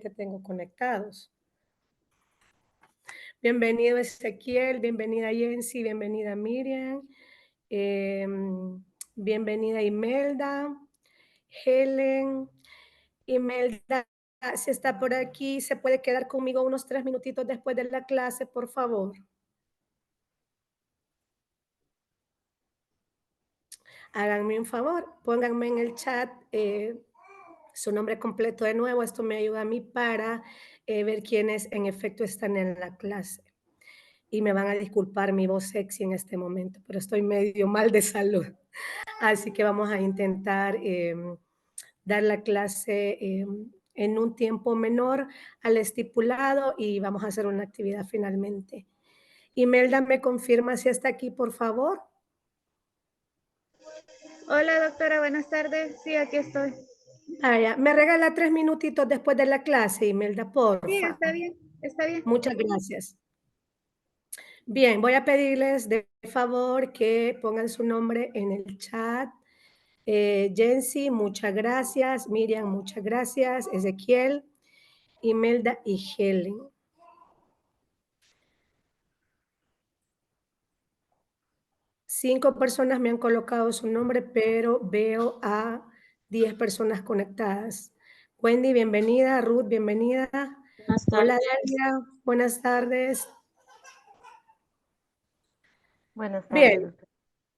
que tengo conectados. Bienvenido Ezequiel, bienvenida Jensi, bienvenida Miriam, bienvenida Imelda, Helen. Imelda, si está por aquí, ¿se puede quedar conmigo unos 3 minutitos después de la clase, por favor? Háganme un favor, pónganme en el chat su nombre completo de nuevo. Esto me ayuda a mí para ver quiénes en efecto están en la clase. Y me van a disculpar mi voz sexy en este momento, pero estoy medio mal de salud. Así que vamos a intentar dar la clase en un tiempo menor al estipulado y vamos a hacer una actividad finalmente. Imelda, ¿me confirma si está aquí, por favor? Hola doctora, buenas tardes. Sí, aquí estoy. Me regala 3 minutitos después de la clase, Imelda, Sí, porfa. está bien, está bien. Muchas gracias. Bien, voy a pedirles de favor que pongan su nombre en el chat. Jensi, muchas gracias. Miriam, muchas gracias. Ezequiel, Imelda y Helen. 5 personas me han colocado su nombre, pero veo a 10 personas conectadas. Wendy, bienvenida. Ruth, bienvenida. Buenas Hola, tardes. Dalia. Buenas tardes. Buenas tardes, Bien, doctor.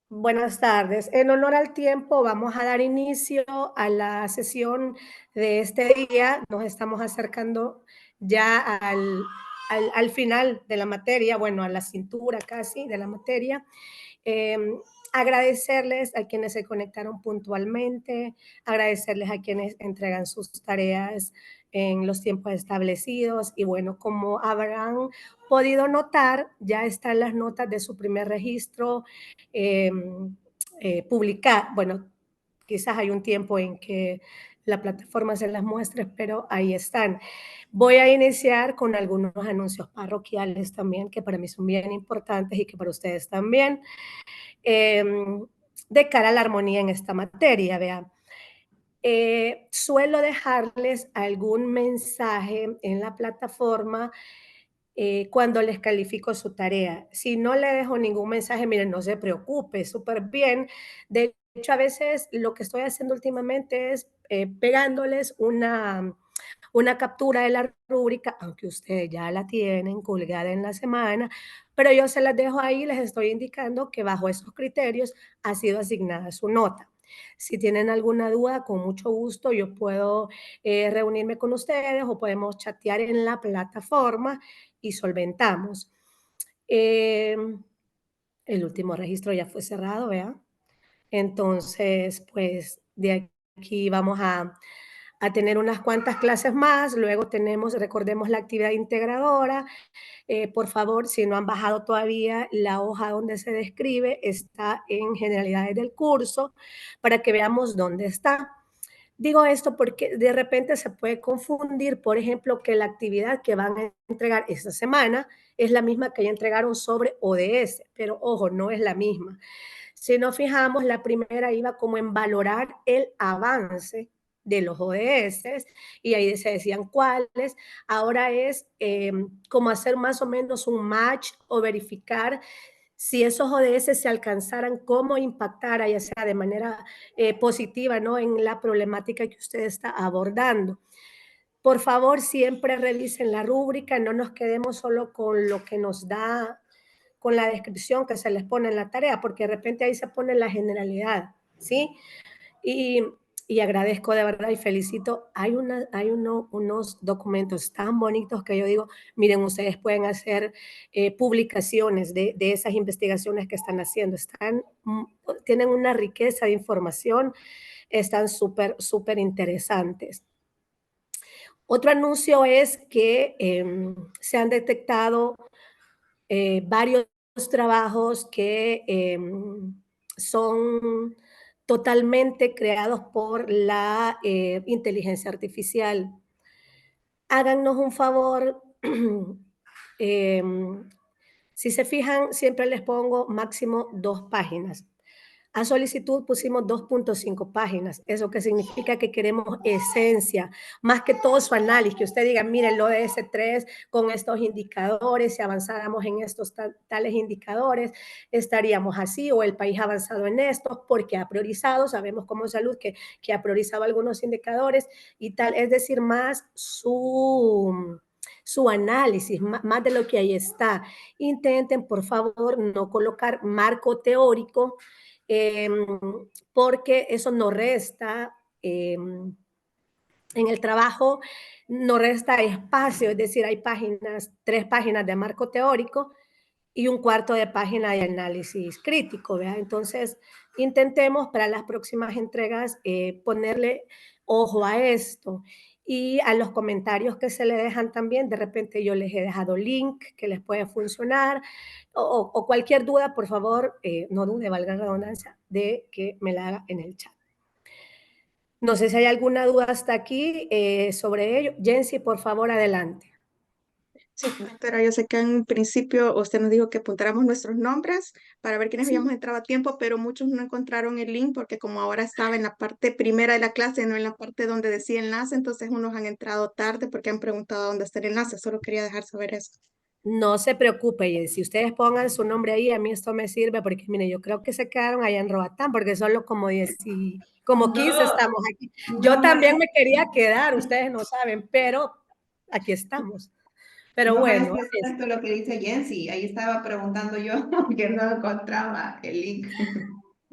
buenas tardes. En honor al tiempo, vamos a dar inicio a la sesión de este día. Nos estamos acercando ya al final de la materia, bueno, a la cintura casi de la materia. Eh, Agradecerles a quienes se conectaron puntualmente, agradecerles a quienes entregan sus tareas en los tiempos establecidos y bueno, como habrán podido notar, ya están las notas de su primer registro eh, publicadas. Bueno, quizás hay un tiempo en que la plataforma se las muestre, pero ahí están. Voy a iniciar con algunos anuncios parroquiales también, que para mí son bien importantes y que para ustedes también de cara a la armonía en esta materia. Vean, suelo dejarles algún mensaje en la plataforma cuando les califico su tarea. Si no le dejo ningún mensaje, miren, no se preocupe, súper bien. De hecho, a veces lo que estoy haciendo últimamente es pegándoles una captura de la rúbrica, aunque ustedes ya la tienen colgada en la semana, pero yo se las dejo ahí, les estoy indicando que bajo esos criterios ha sido asignada su nota. Si tienen alguna duda, con mucho gusto yo puedo reunirme con ustedes o podemos chatear en la plataforma y solventamos. Eh, el último registro ya fue cerrado, ¿vea? Entonces, pues de aquí vamos a tener unas cuantas clases más, luego tenemos, recordemos la actividad integradora, por favor, si no han bajado todavía la hoja donde se describe, está en generalidades del curso, para que veamos dónde está. Digo esto porque de repente se puede confundir, por ejemplo, que la actividad que van a entregar esta semana es la misma que ya entregaron sobre ODS, pero ojo, no es la misma. Si nos fijamos, la primera iba como en valorar el avance de los ODS y ahí se decían cuáles. Ahora es como hacer más o menos un match o verificar si esos ODS se alcanzaran, cómo impactara, ya sea de manera positiva, ¿no? En la problemática que usted está abordando. Por favor, siempre revisen la rúbrica, no nos quedemos solo con lo que nos da con la descripción que se les pone en la tarea, porque de repente ahí se pone la generalidad, ¿sí? Y, y agradezco de verdad y felicito. Unos documentos tan bonitos que yo digo, miren, ustedes pueden hacer publicaciones de esas investigaciones que están haciendo. Tienen una riqueza de información, están súper, súper interesantes. Otro anuncio es que se han detectado varios trabajos que son totalmente creados por la inteligencia artificial. Háganos un favor, em, si se fijan, siempre les pongo máximo 2 páginas. A solicitud pusimos 2.5 páginas. ¿Eso qué significa? Que queremos esencia, más que todo su análisis, que usted diga, mire, el ODS3 con estos indicadores, si avanzáramos en estos tales indicadores, estaríamos así, o el país ha avanzado en estos, porque ha priorizado, sabemos como salud que ha priorizado algunos indicadores y tal, es decir, más su análisis, más de lo que ahí está. Intenten, por favor, no colocar marco teórico, porque eso no resta, en el trabajo no resta espacio, es decir, hay páginas, 3 páginas de marco teórico y un cuarto de página de análisis crítico, ¿verdad? Entonces, intentemos para las próximas entregas ponerle ojo a esto y a los comentarios que se le dejan también. De repente yo les he dejado link que les puede funcionar o cualquier duda, por favor, no dude, valga la redundancia, de que me la haga en el chat. No sé si hay alguna duda hasta aquí sobre ello. Jensi, por favor, adelante. Sí, doctora, yo sé que en principio usted nos dijo que apuntáramos nuestros nombres para ver quiénes Sí. habíamos entrado a tiempo, pero muchos no encontraron el link porque como ahora estaba en la parte primera de la clase, no en la parte donde decía enlace, entonces unos han entrado tarde porque han preguntado dónde está el enlace. Solo quería dejar saber eso. No se preocupe, y si ustedes pongan su nombre ahí, a mí esto me sirve porque, mire, yo creo que se quedaron allá en Roatán, porque solo como 10 como 15 estamos aquí. Yo también me quería quedar, ustedes no saben, pero aquí estamos. Pero No, bueno, es esto lo que dice Jensi. Ahí estaba preguntando yo que no encontraba el link.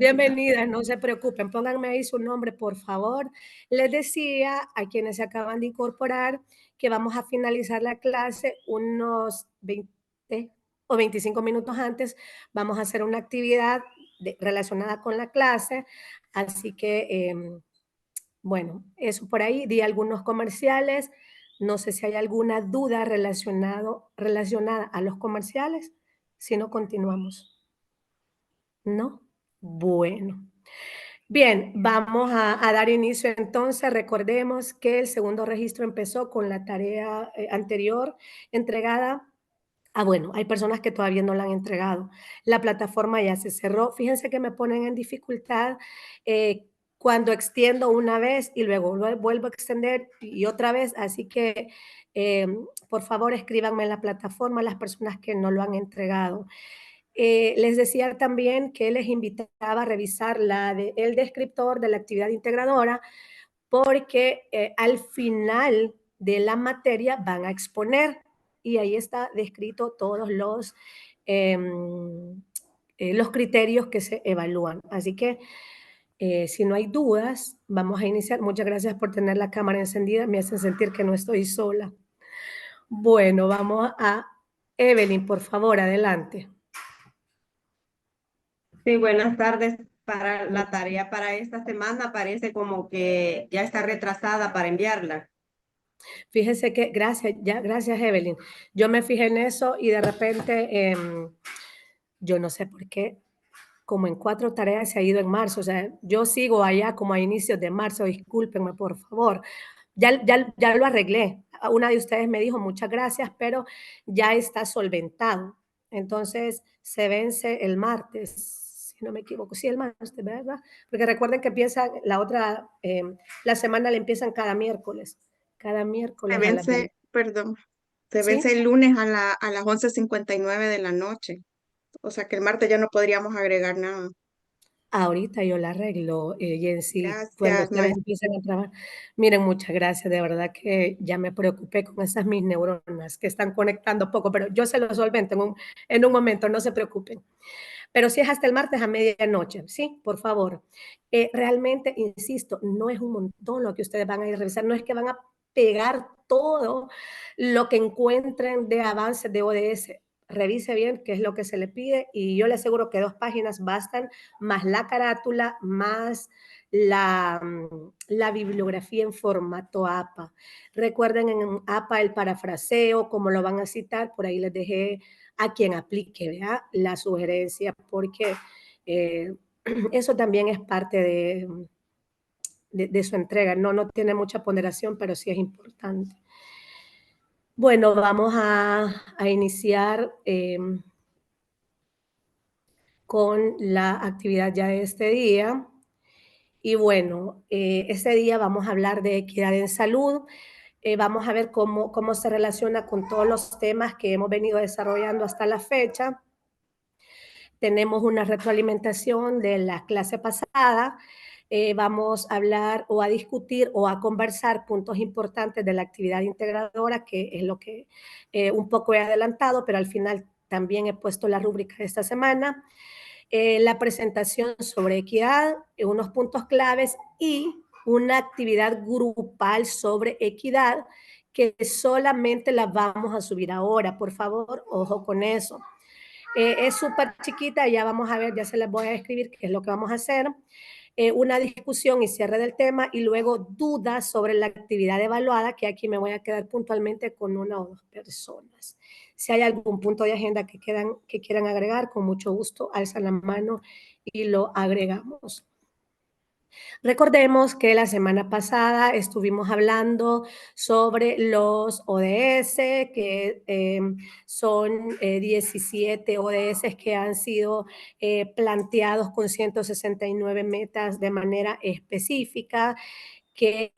bienvenidas, no se preocupen, pónganme ahí su nombre, por favor. Les decía a quienes se acaban de incorporar que vamos a finalizar la clase unos 20 o 25 minutos antes. Vamos a hacer una actividad relacionada con la clase, así que, bueno, eso por ahí. Di algunos comerciales. No sé si hay alguna duda relacionada a los comerciales. Si no, continuamos. ¿No? Bueno. Bien, vamos a dar inicio entonces. Recordemos que el segundo registro empezó con la tarea anterior entregada. Bueno, hay personas que todavía no la han entregado. La plataforma ya se cerró. Fíjense que me ponen en dificultad cuando extiendo una vez y luego vuelvo a extender y otra vez. Así que, por favor, escríbanme en la plataforma las personas que no lo han entregado. Les decía también que les invitaba a revisar el descriptor de la actividad integradora porque al final de la materia van a exponer y ahí está descrito todos los criterios que se evalúan. Así que si no hay dudas, vamos a iniciar. Muchas gracias por tener la cámara encendida, me hacen sentir que no estoy sola. Bueno, vamos a Evelyn, por favor, adelante. Sí, buenas tardes. Para la tarea para esta semana parece como que ya está retrasada para enviarla. Fíjese que, gracias Evelyn. Yo me fijé en eso y de repente, yo no sé por qué, como en 4 tareas se ha ido en marzo. O sea, yo sigo allá como a inicios de marzo, discúlpenme por favor. Ya lo arreglé. Una de ustedes me dijo muchas gracias, pero ya está solventado. Entonces se vence el martes, si no me equivoco. Sí, el martes, ¿verdad? Porque recuerden que empieza la semana le empiezan cada miércoles. Cada Se miércoles a las 20. vence, perdón, se ¿Sí? vence el lunes a las 11:59 de la noche. O sea que el martes ya no podríamos agregar nada. Ahorita yo la arreglo, Jensi, cuando Gracias, ustedes maestra. empiecen a trabajar. Miren, muchas gracias, de verdad que ya me preocupé con esas mis neuronas que están conectando poco, pero yo se lo solvento en un momento, no se preocupen. Pero si es hasta el martes a medianoche, ¿sí? Por favor. Realmente, insisto, no es un montón lo que ustedes van a ir a revisar, no es que van a pegar todo lo que encuentren de avances de ODS. Revise bien qué es lo que se le pide y yo le aseguro que 2 páginas bastan, más la carátula, más la bibliografía en formato APA. Recuerden en APA el parafraseo, cómo lo van a citar, por ahí les dejé a quien aplique, ¿verdad? La sugerencia, porque eso también es parte de su entrega. No tiene mucha ponderación, pero sí es importante. Bueno, vamos a iniciar con la actividad ya de este día. Y bueno, este día vamos a hablar de equidad en salud. Vamos a ver cómo se relaciona con todos los temas que hemos venido desarrollando hasta la fecha. Tenemos una retroalimentación de la clase pasada. Vamos a hablar o a discutir o a conversar puntos importantes de la actividad integradora, que es lo que un poco he adelantado, pero al final también he puesto la rúbrica de esta semana. La presentación sobre equidad, unos puntos claves y una actividad grupal sobre equidad que solamente la vamos a subir ahora. Por favor, ojo con eso. Es súper chiquita, ya vamos a ver, ya se les voy a escribir qué es lo que vamos a hacer. Una discusión y cierre del tema y luego dudas sobre la actividad evaluada, que aquí me voy a quedar puntualmente con una o dos personas. Si hay algún punto de agenda que quieran agregar, con mucho gusto, alzan la mano y lo agregamos. Recordemos que la semana pasada estuvimos hablando sobre los ODS, que son 17 ODS que han sido planteados con 169 metas de manera específica, que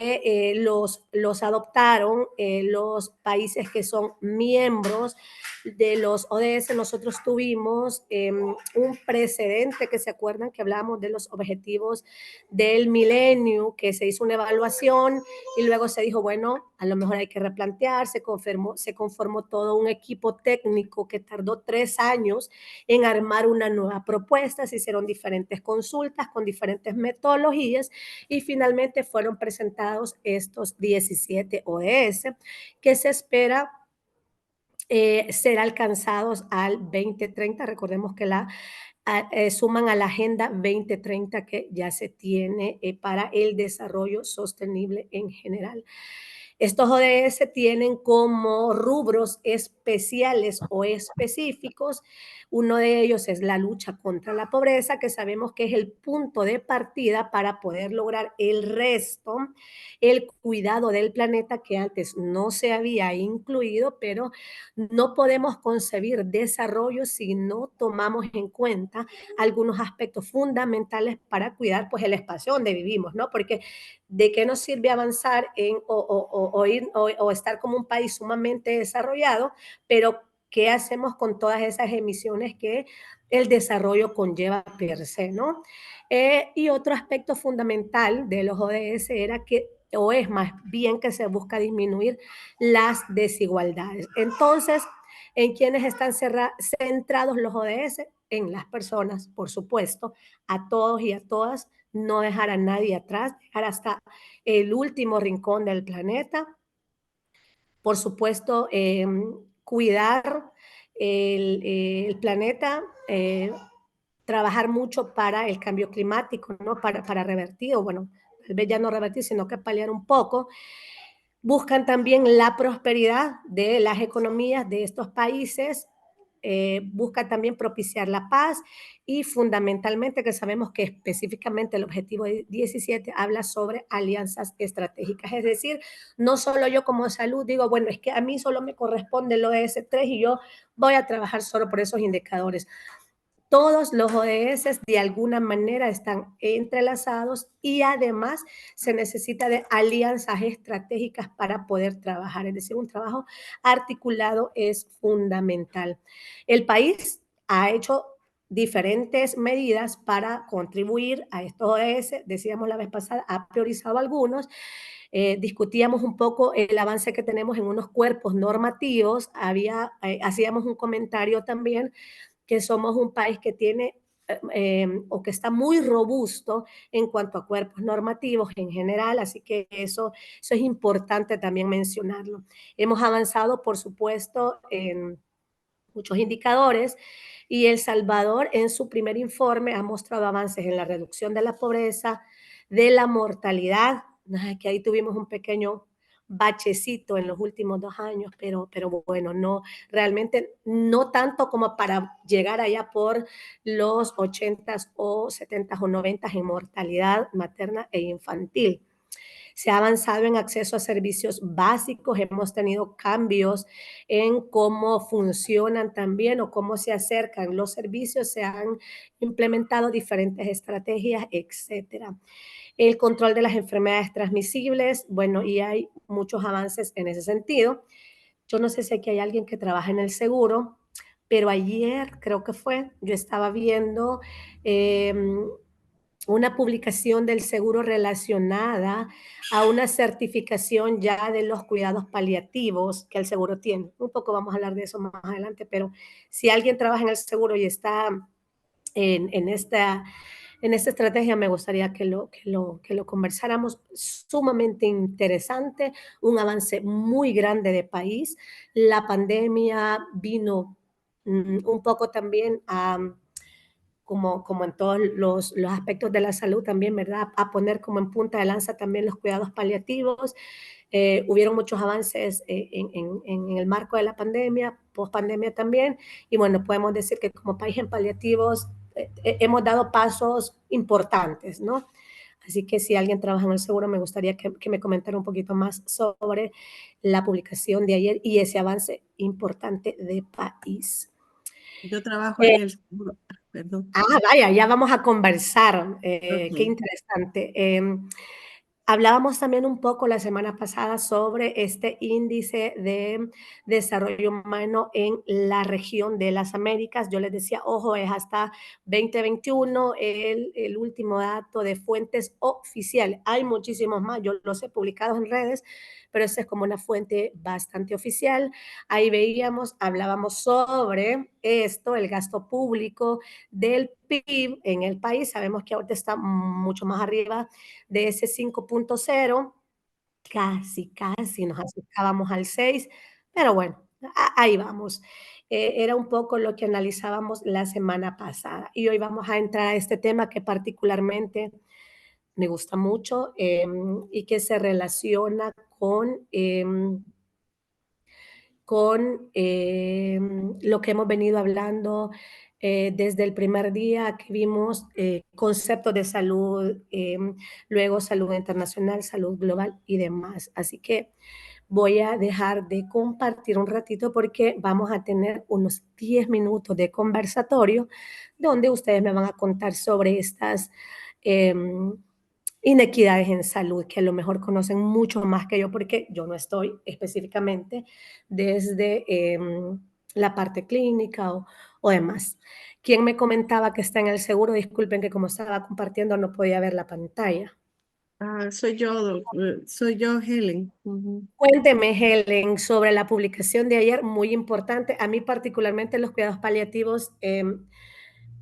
los adoptaron los países que son miembros de los ODS. Nosotros tuvimos un precedente, que se acuerdan que hablábamos de los objetivos del milenio, que se hizo una evaluación y luego se dijo, bueno, a lo mejor hay que replantear, se conformó todo un equipo técnico que tardó 3 años en armar una nueva propuesta, se hicieron diferentes consultas con diferentes metodologías y finalmente fueron presentados estos 17 ODS que se espera ser alcanzados al 2030. Recordemos que suman a la Agenda 2030 que ya se tiene para el desarrollo sostenible en general. Estos ODS tienen como rubros especiales o específicos. Uno de ellos es la lucha contra la pobreza, que sabemos que es el punto de partida para poder lograr el resto, el cuidado del planeta, que antes no se había incluido, pero no podemos concebir desarrollo si no tomamos en cuenta algunos aspectos fundamentales para cuidar pues, el espacio donde vivimos, ¿no? Porque ¿de qué nos sirve avanzar o estar como un país sumamente desarrollado, pero qué hacemos con todas esas emisiones que el desarrollo conlleva per se, ¿no? Y otro aspecto fundamental de los ODS era que, o es más bien que se busca disminuir las desigualdades. Entonces, ¿en quiénes están centrados los ODS? En las personas, por supuesto, a todos y a todas, no dejar a nadie atrás, dejar hasta el último rincón del planeta. Por supuesto, cuidar el planeta, trabajar mucho para el cambio climático, ¿no? Para revertir, o bueno, tal vez ya no revertir, sino que paliar un poco. Buscan también la prosperidad de las economías de estos países, busca también propiciar la paz y fundamentalmente que sabemos que específicamente el objetivo 17 habla sobre alianzas estratégicas, es decir, no solo yo como salud digo, bueno, es que a mí solo me corresponde el ODS 3 y yo voy a trabajar solo por esos indicadores. Todos los ODS de alguna manera están entrelazados y además se necesita de alianzas estratégicas para poder trabajar, es decir, un trabajo articulado es fundamental. El país ha hecho diferentes medidas para contribuir a estos ODS, decíamos la vez pasada, ha priorizado algunos, discutíamos un poco el avance que tenemos en unos cuerpos normativos, hacíamos un comentario también que somos un país que tiene o que está muy robusto en cuanto a cuerpos normativos en general, así que eso es importante también mencionarlo. Hemos avanzado, por supuesto, en muchos indicadores y El Salvador en su primer informe ha mostrado avances en la reducción de la pobreza, de la mortalidad, que ahí tuvimos un pequeño bachecito en los últimos 2 años, pero bueno, no, realmente no tanto como para llegar allá por los 80s o 70s o 90s en mortalidad materna e infantil. Se ha avanzado en acceso a servicios básicos, hemos tenido cambios en cómo funcionan también o cómo se acercan los servicios, se han implementado diferentes estrategias, etcétera. El control de las enfermedades transmisibles, bueno, y hay muchos avances en ese sentido. Yo no sé si aquí hay alguien que trabaja en el seguro, pero ayer creo que fue, yo estaba viendo una publicación del seguro relacionada a una certificación ya de los cuidados paliativos que el seguro tiene. Un poco vamos a hablar de eso más adelante, pero si alguien trabaja en el seguro y está en esta estrategia, me gustaría que lo conversáramos. Sumamente interesante, un avance muy grande de país. La pandemia vino un poco también a, como en todos los aspectos de la salud también, ¿verdad? A poner como en punta de lanza también los cuidados paliativos. Hubieron muchos avances en el marco de la pandemia, post pandemia también, y bueno, podemos decir que como país en paliativos hemos dado pasos importantes, ¿no? Así que si alguien trabaja en el seguro, me gustaría que me comentara un poquito más sobre la publicación de ayer y ese avance importante de país. Yo trabajo en el seguro, perdón. Vaya, ya vamos a conversar. Qué Ok. interesante. Hablábamos también un poco la semana pasada sobre este índice de desarrollo humano en la región de las Américas. Yo les decía, ojo, es hasta 2021 el último dato de fuentes oficiales. Hay muchísimos más, yo los he publicado en redes, pero esta es como una fuente bastante oficial. Ahí veíamos, hablábamos sobre esto, el gasto público del PIB en el país. Sabemos que ahorita está mucho más arriba de ese 5.0, casi nos acercábamos al 6, pero bueno, ahí vamos. Era un poco lo que analizábamos la semana pasada y hoy vamos a entrar a este tema que particularmente me gusta mucho y que se relaciona con lo que hemos venido hablando desde el primer día que vimos conceptos de salud, luego salud internacional, salud global y demás. Así que voy a dejar de compartir un ratito porque vamos a tener unos 10 minutos de conversatorio donde ustedes me van a contar sobre estas inequidades en salud, que a lo mejor conocen mucho más que yo, porque yo no estoy específicamente desde la parte clínica o demás. ¿Quién me comentaba que está en el seguro? Disculpen que como estaba compartiendo no podía ver la pantalla. Soy yo, Helen. Ujú. Cuénteme, Helen, sobre la publicación de ayer, muy importante. A mí particularmente los cuidados paliativos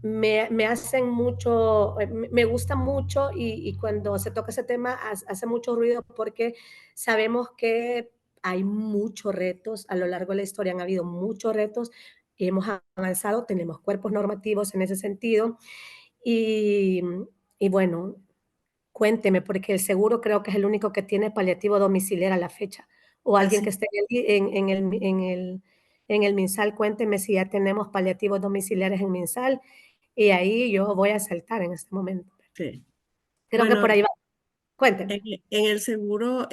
me hacen mucho, me gusta mucho y cuando se toca ese tema hace mucho ruido porque sabemos que hay muchos retos a lo largo de la historia, han habido muchos retos, hemos avanzado, tenemos cuerpos normativos en ese sentido y, y bueno, cuénteme, porque el seguro creo que es el único que tiene paliativo domiciliario a la fecha, o alguien Así, que esté en el MinSal, cuénteme si ya tenemos paliativos domiciliares en MinSal, y ahí yo voy a saltar en este momento. sí. Creo que Bueno, por ahí va. Cuénteme. en el seguro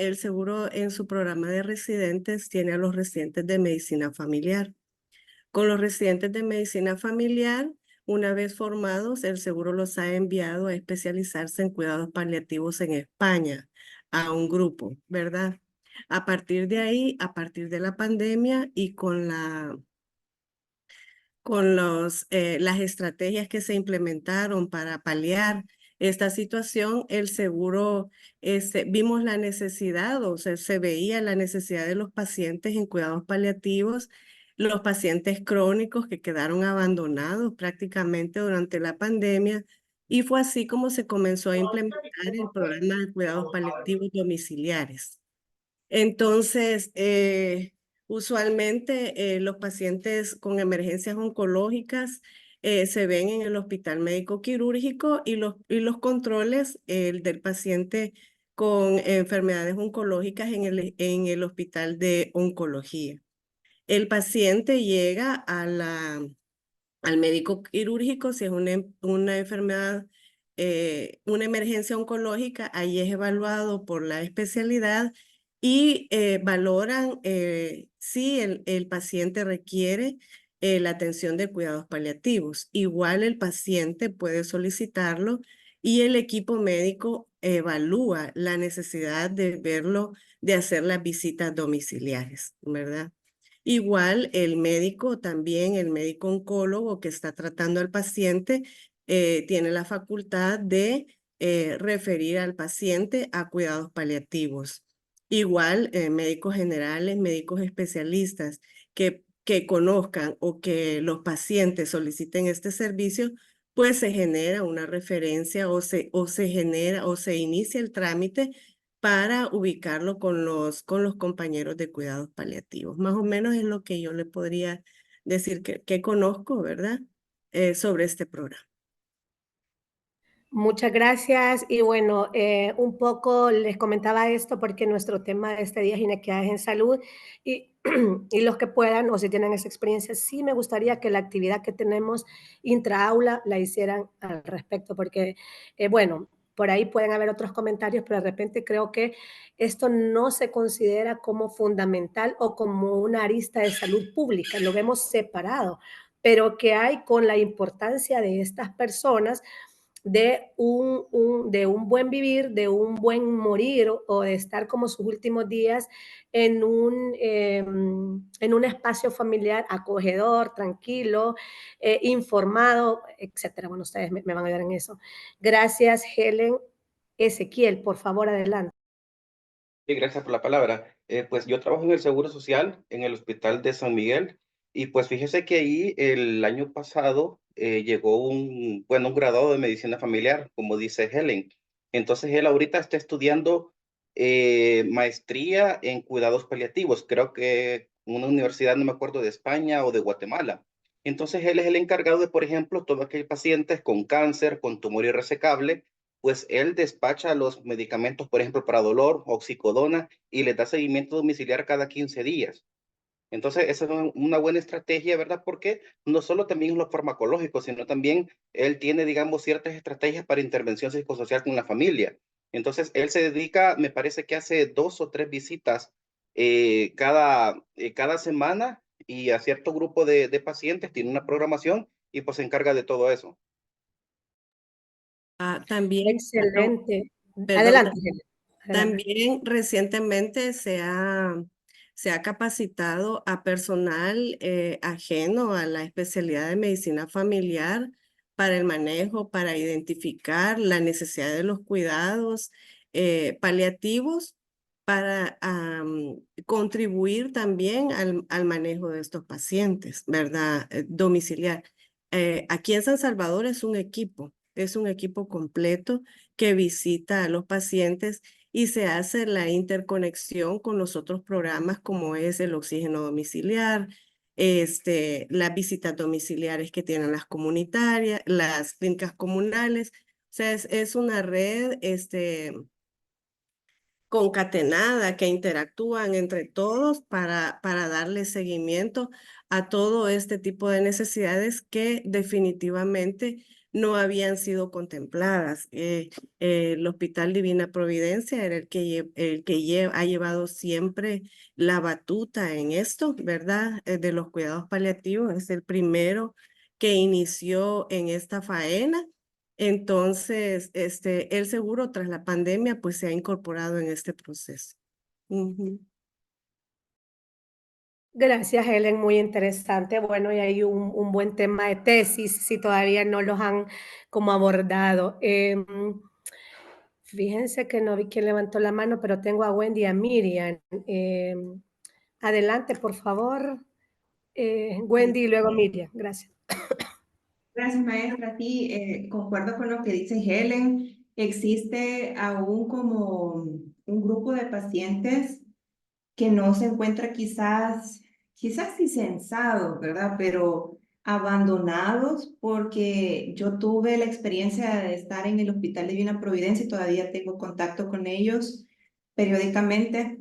en su programa de residentes tiene a los residentes de medicina familiar. Con los residentes de medicina familiar, una vez formados, el seguro los ha enviado a especializarse en cuidados paliativos en España, a un grupo, ¿verdad? A partir de ahí, a partir de la pandemia y con las estrategias que se implementaron para paliar esta situación, el seguro, vimos la necesidad, o sea, se veía la necesidad de los pacientes en cuidados paliativos, los pacientes crónicos que quedaron abandonados prácticamente durante la pandemia, y fue así como se comenzó a implementar el programa de cuidados paliativos domiciliares. Entonces, usualmente los pacientes con emergencias oncológicas se ven en el hospital médico quirúrgico y los controles del paciente con enfermedades oncológicas en el hospital de oncología. El paciente llega al médico quirúrgico si es una enfermedad una emergencia oncológica, ahí es evaluado por la especialidad y valoran si el paciente requiere la atención de cuidados paliativos. Igual el paciente puede solicitarlo y el equipo médico evalúa la necesidad de verlo, de hacer las visitas domiciliares, ¿verdad? Igual el médico también, el médico oncólogo que está tratando al paciente, tiene la facultad de referir al paciente a cuidados paliativos. Igual médicos generales, médicos especialistas que conozcan o que los pacientes soliciten este servicio, pues se genera una referencia o se genera o se inicia el trámite para ubicarlo con los compañeros de cuidados paliativos. Más o menos es lo que yo le podría decir que conozco, ¿verdad? Sobre este programa. Muchas gracias. Y bueno, un poco les comentaba esto porque nuestro tema de este día es inequidades en salud y, y los que puedan o si tienen esa experiencia, sí me gustaría que la actividad que tenemos intraaula la hicieran al respecto porque, bueno, por ahí pueden haber otros comentarios, pero de repente creo que esto no se considera como fundamental o como una arista de salud pública, lo vemos separado, pero que hay con la importancia de estas personas de un buen vivir, de un buen morir o de estar como sus últimos días en un espacio familiar acogedor, tranquilo, informado, etcétera. Bueno, ustedes me van a ayudar en eso. Gracias, Helen. Ezequiel, por favor, adelante. Sí, gracias por la palabra. Pues yo trabajo en el Seguro Social, en el Hospital de San Miguel, y pues fíjese que ahí el año pasado llegó un graduado de medicina familiar, como dice Helen. Entonces él ahorita está estudiando maestría en cuidados paliativos, creo que en una universidad, no me acuerdo, de España o de Guatemala. Entonces él es el encargado de, por ejemplo, todos aquellos pacientes con cáncer, con tumor irresecable, pues él despacha los medicamentos, por ejemplo, para dolor, oxicodona, y les da seguimiento domiciliar cada 15 días. Entonces, esa es una buena estrategia, ¿verdad? Porque no solo también lo farmacológico, sino también él tiene, digamos, ciertas estrategias para intervención psicosocial con la familia. Entonces, él se dedica, me parece que hace 2 o 3 visitas cada semana y a cierto grupo de pacientes, tiene una programación y pues se encarga de todo eso. También, Excelente. perdón, Adelante, Helen. Adelante. también recientemente se ha capacitado a personal ajeno a la especialidad de medicina familiar para el manejo, para identificar la necesidad de los cuidados paliativos, para contribuir también al manejo de estos pacientes, ¿verdad? Domiciliar. Aquí en San Salvador es un equipo completo que visita a los pacientes y se hace la interconexión con los otros programas como es el oxígeno domiciliar, las visitas domiciliares que tienen las comunitarias, las clínicas comunales. O sea, es una red concatenada que interactúan entre todos para darle seguimiento a todo este tipo de necesidades que definitivamente no habían sido contempladas. El Hospital Divina Providencia era el que ha llevado siempre la batuta en esto, ¿verdad? De los cuidados paliativos. Es el primero que inició en esta faena. Entonces, el seguro tras la pandemia pues se ha incorporado en este proceso. Ujú. Gracias, Helen, muy interesante. Bueno, y hay un buen tema de tesis, si todavía no los han como abordado. Fíjense que no vi quién levantó la mano, pero tengo a Wendy y a Miriam. Adelante, por favor. Wendy y luego Miriam. Gracias. Gracias, maestra. Sí, concuerdo con lo que dice Helen. Existe aún como un grupo de pacientes que no se encuentra quizás sí censados, ¿verdad? Pero abandonados porque yo tuve la experiencia de estar en el Hospital Divina Providencia y todavía tengo contacto con ellos periódicamente.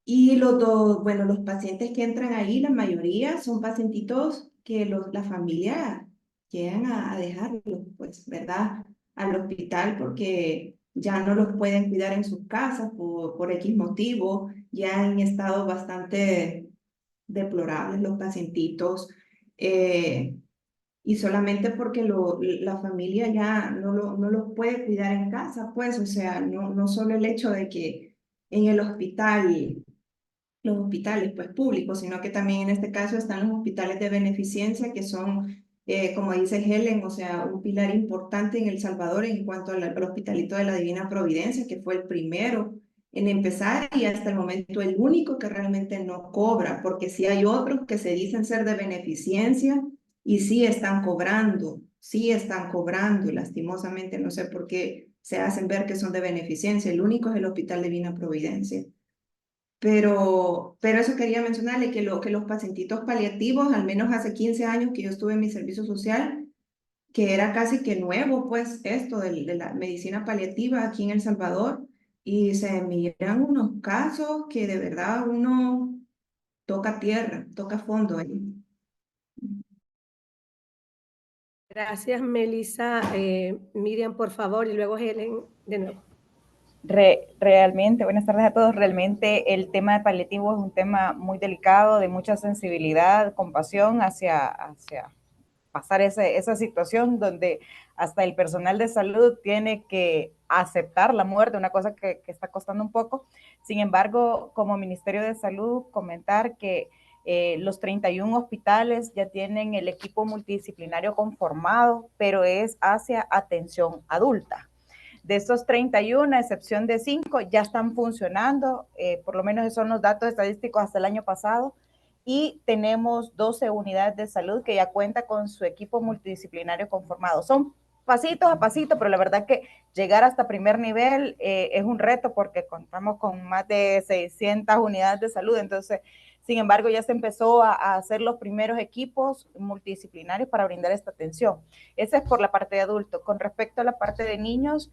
Y los pacientes que entran ahí, la mayoría son pacientitos que la familia llegan a dejarlos, pues, ¿verdad? al hospital porque ya no los pueden cuidar en sus casas por X motivo, ya en estado bastante deplorables los pacientitos, y solamente porque la familia ya no los puede cuidar en casa, pues, o sea, no solo el hecho de que en el hospital, los hospitales pues públicos, sino que también en este caso están los hospitales de beneficencia que son, como dice Helen, o sea, un pilar importante en El Salvador en cuanto al Hospitalito de la Divina Providencia, que fue el primero en empezar y hasta el momento el único que realmente no cobra, porque sí hay otros que se dicen ser de beneficencia y sí están cobrando, y lastimosamente no sé por qué se hacen ver que son de beneficencia, el único es el Hospital Divina Providencia. Pero eso quería mencionarle que los pacientitos paliativos, al menos hace 15 años que yo estuve en mi servicio social, que era casi que nuevo, pues, esto de la medicina paliativa aquí en El Salvador, y se miran unos casos que de verdad uno toca tierra, toca fondo ahí. Gracias, Melissa. Miriam, por favor, y luego Helen de nuevo. Realmente, buenas tardes a todos. Realmente el tema de paliativo es un tema muy delicado, de mucha sensibilidad, compasión hacia pasar esa situación donde hasta el personal de salud tiene que aceptar la muerte, una cosa que está costando un poco. Sin embargo, como Ministerio de Salud, comentar que los 31 hospitales ya tienen el equipo multidisciplinario conformado, pero es hacia atención adulta. De estos 31, a excepción de 5, ya están funcionando, por lo menos esos son los datos estadísticos hasta el año pasado, y tenemos 12 unidades de salud que ya cuenta con su equipo multidisciplinario conformado. Son pasitos a pasito, pero la verdad que llegar hasta primer nivel es un reto porque contamos con más de 600 unidades de salud, entonces, sin embargo, ya se empezó a hacer los primeros equipos multidisciplinarios para brindar esta atención. Ese es por la parte de adultos. Con respecto a la parte de niños,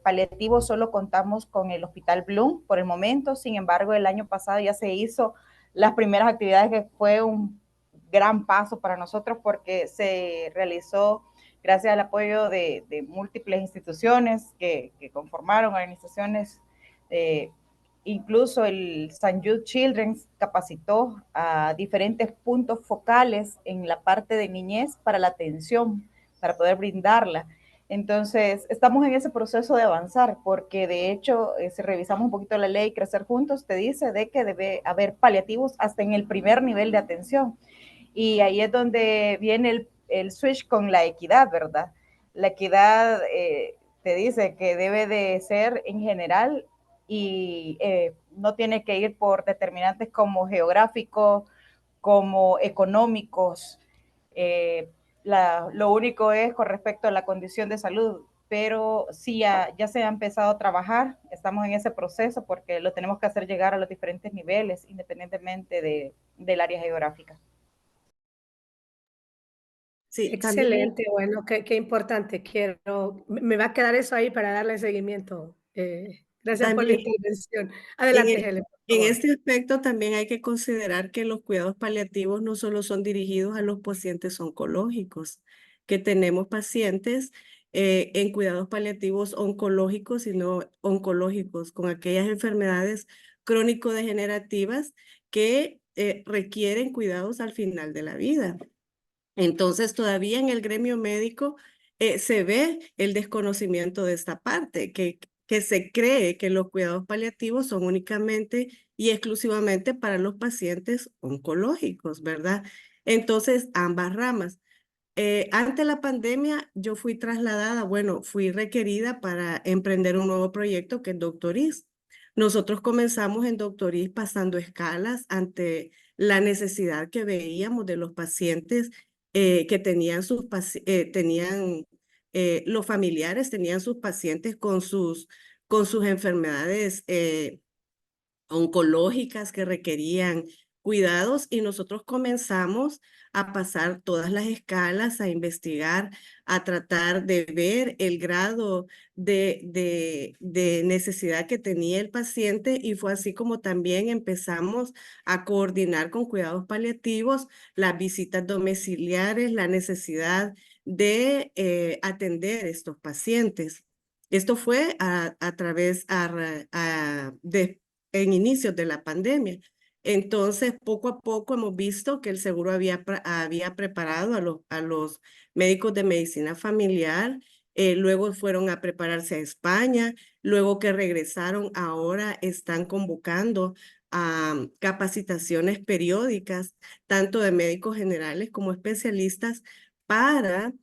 paliativo solo contamos con el Hospital Bloom por el momento, sin embargo, el año pasado ya se hizo las primeras actividades, que fue un gran paso para nosotros porque se realizó gracias al apoyo de múltiples instituciones que conformaron organizaciones, incluso el St. Jude Children's capacitó a diferentes puntos focales en la parte de niñez para la atención, para poder brindarla. Entonces, estamos en ese proceso de avanzar, porque de hecho, si revisamos un poquito la ley Crecer Juntos, te dice de que debe haber paliativos hasta en el primer nivel de atención. Y ahí es donde viene el switch con la equidad, ¿verdad? La equidad te dice que debe de ser en general y no tiene que ir por determinantes como geográficos, como económicos. Lo único es con respecto a la condición de salud, pero sí ya se ha empezado a trabajar, estamos en ese proceso porque lo tenemos que hacer llegar a los diferentes niveles, independientemente del área geográfica. Sí, excelente, también, bueno, qué importante, me va a quedar eso ahí para darle seguimiento. Gracias también, por la intervención. Adelante, Helen. En este aspecto también hay que considerar que los cuidados paliativos no solo son dirigidos a los pacientes oncológicos, que tenemos pacientes en cuidados paliativos oncológicos, sino oncológicos con aquellas enfermedades crónico-degenerativas que requieren cuidados al final de la vida. Entonces, todavía en el gremio médico se ve el desconocimiento de esta parte, que se cree que los cuidados paliativos son únicamente y exclusivamente para los pacientes oncológicos, ¿verdad? Entonces, ambas ramas. Ante la pandemia, yo fui trasladada, fui requerida para emprender un nuevo proyecto que es Doctoris. Nosotros comenzamos en Doctoris pasando escalas ante la necesidad que veíamos de los pacientes que tenían los familiares tenían sus pacientes con sus enfermedades oncológicas que requerían cuidados y nosotros comenzamos a pasar todas las escalas, a investigar, a tratar de ver el grado de necesidad que tenía el paciente y fue así como también empezamos a coordinar con cuidados paliativos las visitas domiciliares, la necesidad de atender estos pacientes. Esto fue a través en inicios de la pandemia. Entonces, poco a poco hemos visto que el seguro había preparado a los médicos de medicina familiar, luego fueron a prepararse a España, luego que regresaron, ahora están convocando a capacitaciones periódicas, tanto de médicos generales como especialistas, para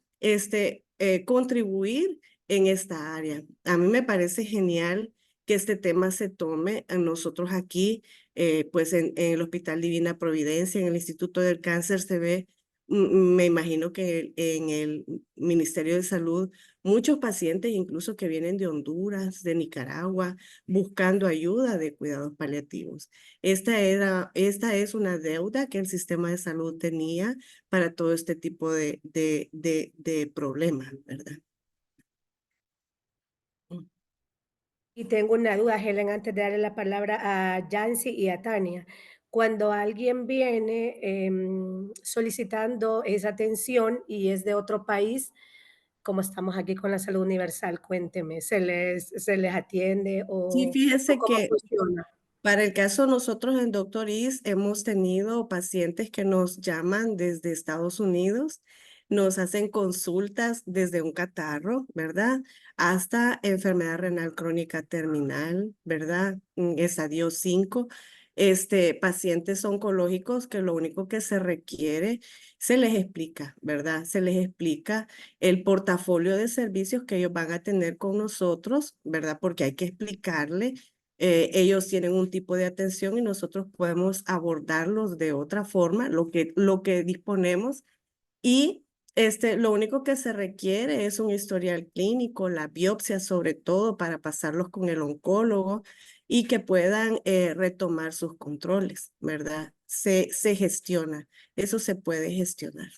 contribuir en esta área. A mí me parece genial que este tema se tome. A nosotros aquí, pues en el Hospital Divina Providencia, en el Instituto del Cáncer, se ve, me imagino que en el Ministerio de Salud, muchos pacientes incluso que vienen de Honduras, de Nicaragua, buscando ayuda de cuidados paliativos. Esta es una deuda que el sistema de salud tenía para todo este tipo de problemas, ¿verdad? Y tengo una duda, Helen, antes de darle la palabra a Yancy y a Tania. Cuando alguien viene solicitando esa atención y es de otro país, como estamos aquí con la salud universal, cuénteme, ¿se les atiende Sí, o fíjese cómo que funciona? para el caso nosotros en Doctor Is hemos tenido pacientes que nos llaman desde Estados Unidos, nos hacen consultas desde un catarro, ¿verdad? Hasta enfermedad renal crónica terminal, ¿verdad? Estadio 5. Pacientes oncológicos que lo único que se requiere, se les explica, ¿verdad? Se les explica el portafolio de servicios que ellos van a tener con nosotros, ¿verdad? Porque hay que explicarle. Ellos tienen un tipo de atención y nosotros podemos abordarlos de otra forma, lo que disponemos. Y lo único que se requiere es un historial clínico, la biopsia sobre todo para pasarlos con el oncólogo y que puedan retomar sus controles, ¿verdad? Se gestiona, eso se puede gestionar.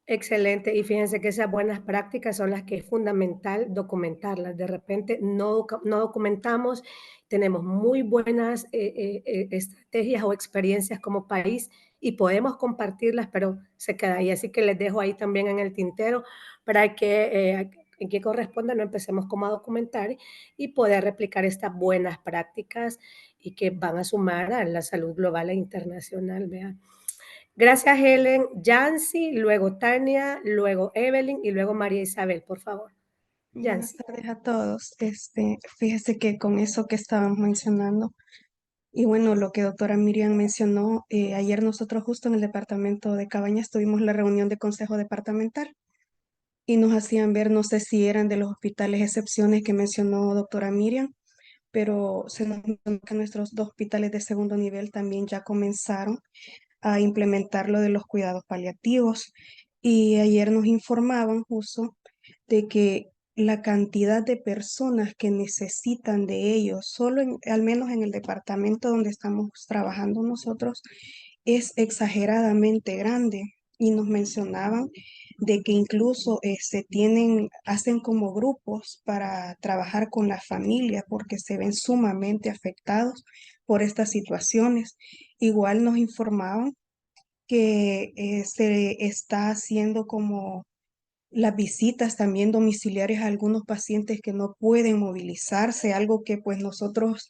Excelente, y fíjense que esas buenas prácticas son las que es fundamental documentarlas. De repente no documentamos, tenemos muy buenas estrategias o experiencias como país y podemos compartirlas, pero se queda ahí. Así que les dejo ahí también en el tintero para que en que corresponda no empecemos como a documentar y poder replicar estas buenas prácticas y que van a sumar a la salud global e internacional. ¿Vea? Gracias, Helen. Yancy, luego Tania, luego Evelyn y luego María Isabel, por favor. Buenas Yancy. tardes a todos. Fíjese que con eso que estábamos mencionando, y bueno, lo que doctora Miriam mencionó, ayer nosotros justo en el departamento de Cabañas tuvimos la reunión de consejo departamental y nos hacían ver, no sé si eran de los hospitales excepciones que mencionó doctora Miriam, pero se nos mencionó que nuestros dos hospitales de segundo nivel también ya comenzaron a implementar lo de los cuidados paliativos. Y ayer nos informaban justo de que la cantidad de personas que necesitan de ellos, al menos en el departamento donde estamos trabajando nosotros, es exageradamente grande. Y nos mencionaban de que incluso hacen como grupos para trabajar con la familia porque se ven sumamente afectados por estas situaciones. Igual nos informaban que se está haciendo como las visitas también domiciliarias a algunos pacientes que no pueden movilizarse, algo que pues nosotros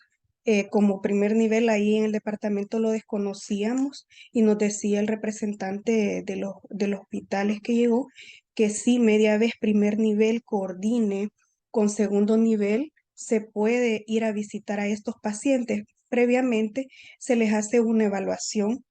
como primer nivel ahí en el departamento lo desconocíamos y nos decía el representante de los hospitales que llegó que sí, media vez primer nivel coordine con segundo nivel, se puede ir a visitar a estos pacientes. Previamente se les hace una evaluación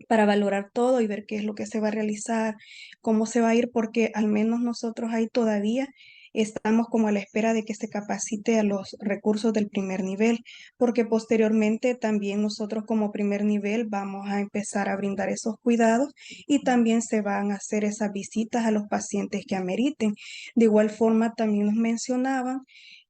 para valorar todo y ver qué es lo que se va a realizar, cómo se va a ir, porque al menos nosotros ahí todavía estamos como a la espera de que se capacite a los recursos del primer nivel, porque posteriormente también nosotros como primer nivel vamos a empezar a brindar esos cuidados y también se van a hacer esas visitas a los pacientes que ameriten. De igual forma, también nos mencionaban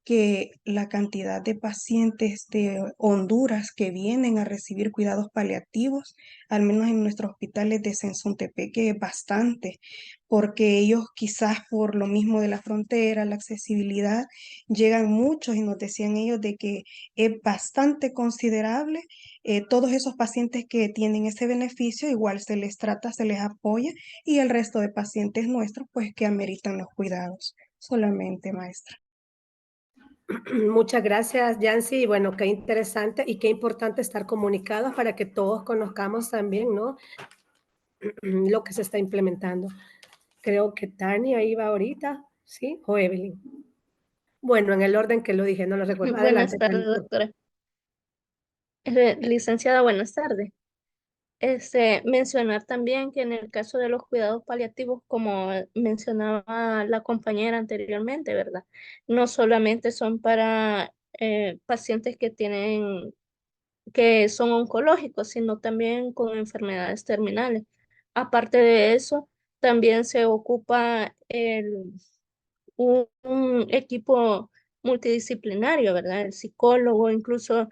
que la cantidad de pacientes de Honduras que vienen a recibir cuidados paliativos, al menos en nuestros hospitales de Sensuntepeque, es bastante, porque ellos quizás por lo mismo de la frontera, la accesibilidad, llegan muchos y nos decían ellos de que es bastante considerable. Todos esos pacientes que tienen ese beneficio, igual se les trata, se les apoya, y el resto de pacientes nuestros, pues que ameritan los cuidados. Solamente, maestra. Muchas gracias, Yancy. Bueno, qué interesante y qué importante estar comunicados para que todos conozcamos también, ¿no? Lo que se está implementando. Creo que Tania iba ahorita, ¿sí? O Evelyn. Bueno, en el orden que lo dije, no lo recuerdo. Buenas Adelante, tardes, Tania. doctora. Licenciada, buenas tardes. Mencionar también que en el caso de los cuidados paliativos, como mencionaba la compañera anteriormente, ¿verdad? No solamente son para pacientes que son oncológicos, sino también con enfermedades terminales. Aparte de eso, también se ocupa un equipo multidisciplinario, ¿verdad? El psicólogo, incluso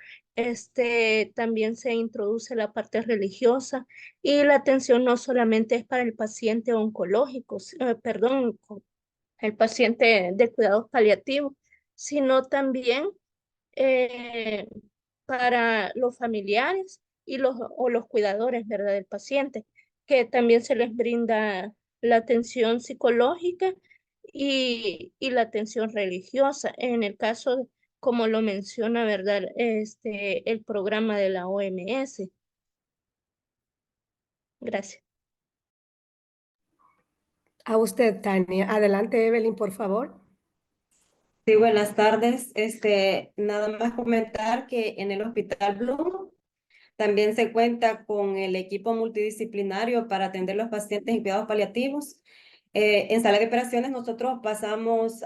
también se introduce la parte religiosa y la atención no solamente es para el paciente oncológico, perdón, el paciente de cuidados paliativos, sino también eh, para los familiares o los cuidadores, ¿verdad? Del paciente, que también se les brinda la atención psicológica y la atención religiosa. En el caso, como lo menciona, ¿verdad? El programa de la OMS. Gracias. A usted, Tania. Adelante, Evelyn, por favor. Sí, buenas tardes. Nada más comentar que en el Hospital Bloom también se cuenta con el equipo multidisciplinario para atender los pacientes en cuidados paliativos. En sala de operaciones nosotros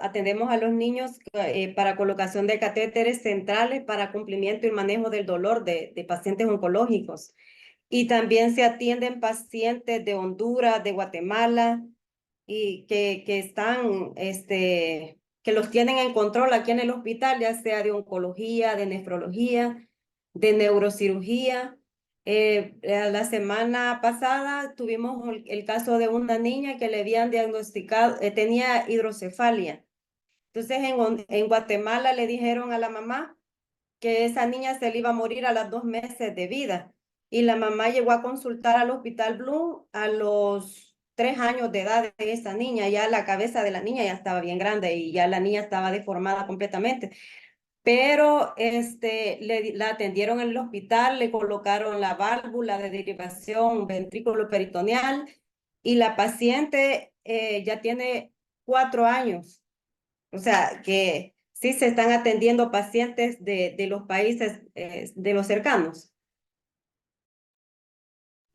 atendemos a los niños para colocación de catéteres centrales para cumplimiento y manejo del dolor de pacientes oncológicos. Y también se atienden pacientes de Honduras, de Guatemala, y que están, que los tienen en control aquí en el hospital, ya sea de oncología, de nefrología, de neurocirugía. La semana pasada tuvimos el caso de una niña que le habían diagnosticado, tenía hidrocefalia. Entonces en Guatemala le dijeron a la mamá que esa niña se le iba a morir a los 2 meses de vida. Y la mamá llegó a consultar al Hospital Bloom a los 3 años de edad de esa niña. Ya la cabeza de la niña ya estaba bien grande y ya la niña estaba deformada completamente. Pero la atendieron en el hospital, le colocaron la válvula de derivación ventrículo peritoneal y la paciente ya tiene 4 años. O sea, que sí se están atendiendo pacientes de los países de los cercanos.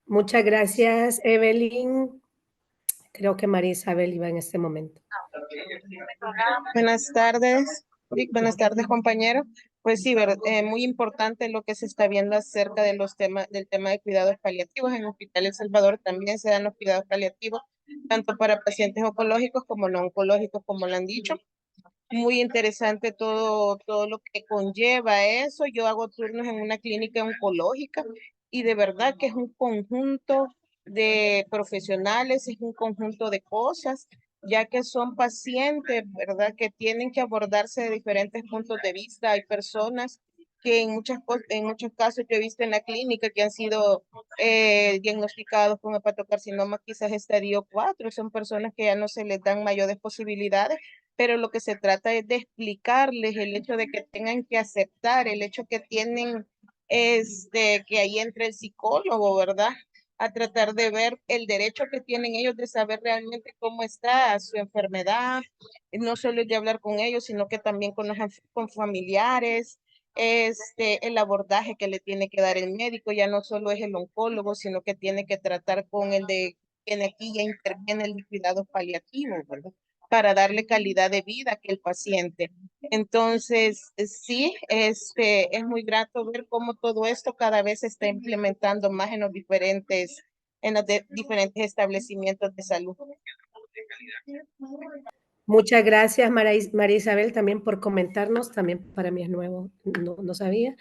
Muchas gracias, Evelyn. Creo que María Isabel iba en este momento. Buenas tardes, buenas tardes, compañero. Pues sí, muy importante lo que se está viendo acerca de del tema de cuidados paliativos. En el Hospital El Salvador también se dan los cuidados paliativos, tanto para pacientes oncológicos como no oncológicos, como lo han dicho. Muy interesante todo lo que conlleva eso. Yo hago turnos en una clínica oncológica y de verdad que es un conjunto de profesionales, es un conjunto de cosas, ya que son pacientes, ¿verdad? Que tienen que abordarse de diferentes puntos de vista. Hay personas que en muchos casos yo he visto en la clínica que han sido diagnosticados con hepatocarcinoma quizás estadio 4, son personas que ya no se les dan mayores posibilidades, pero lo que se trata es de explicarles el hecho de que tengan que aceptar, el hecho que tienen, que ahí entre el psicólogo, ¿verdad? A tratar de ver el derecho que tienen ellos de saber realmente cómo está su enfermedad, no solo es de hablar con ellos, sino que también con familiares, el abordaje que le tiene que dar el médico, ya no solo es el oncólogo, sino que tiene que tratar con el de quien aquí ya interviene el cuidado paliativo, ¿verdad? Para darle calidad de vida a aquel paciente. Entonces, sí, es muy grato ver cómo todo esto cada vez se está implementando más en los diferentes establecimientos de salud. Muchas gracias, María Isabel, también por comentarnos. También para mí es nuevo, no sabía.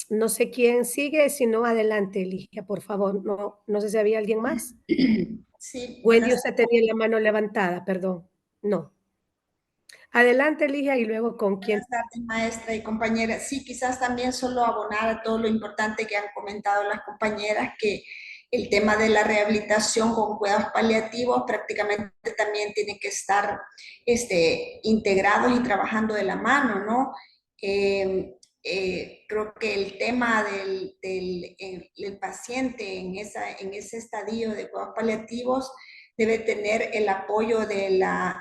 No sé quién sigue, si no, adelante, Ligia, por favor. No sé si había alguien más. Sí, Wendy, usted tenía la mano levantada, perdón. No. Adelante, Ligia, y luego con quién. buenas tardes, maestra y compañera. Sí, quizás también solo abonar a todo lo importante que han comentado las compañeras, que el tema de la rehabilitación con cuidados paliativos prácticamente también tiene que estar integrados y trabajando de la mano, ¿no? Creo que el tema del paciente en ese estadio de cuidados paliativos debe tener el apoyo del área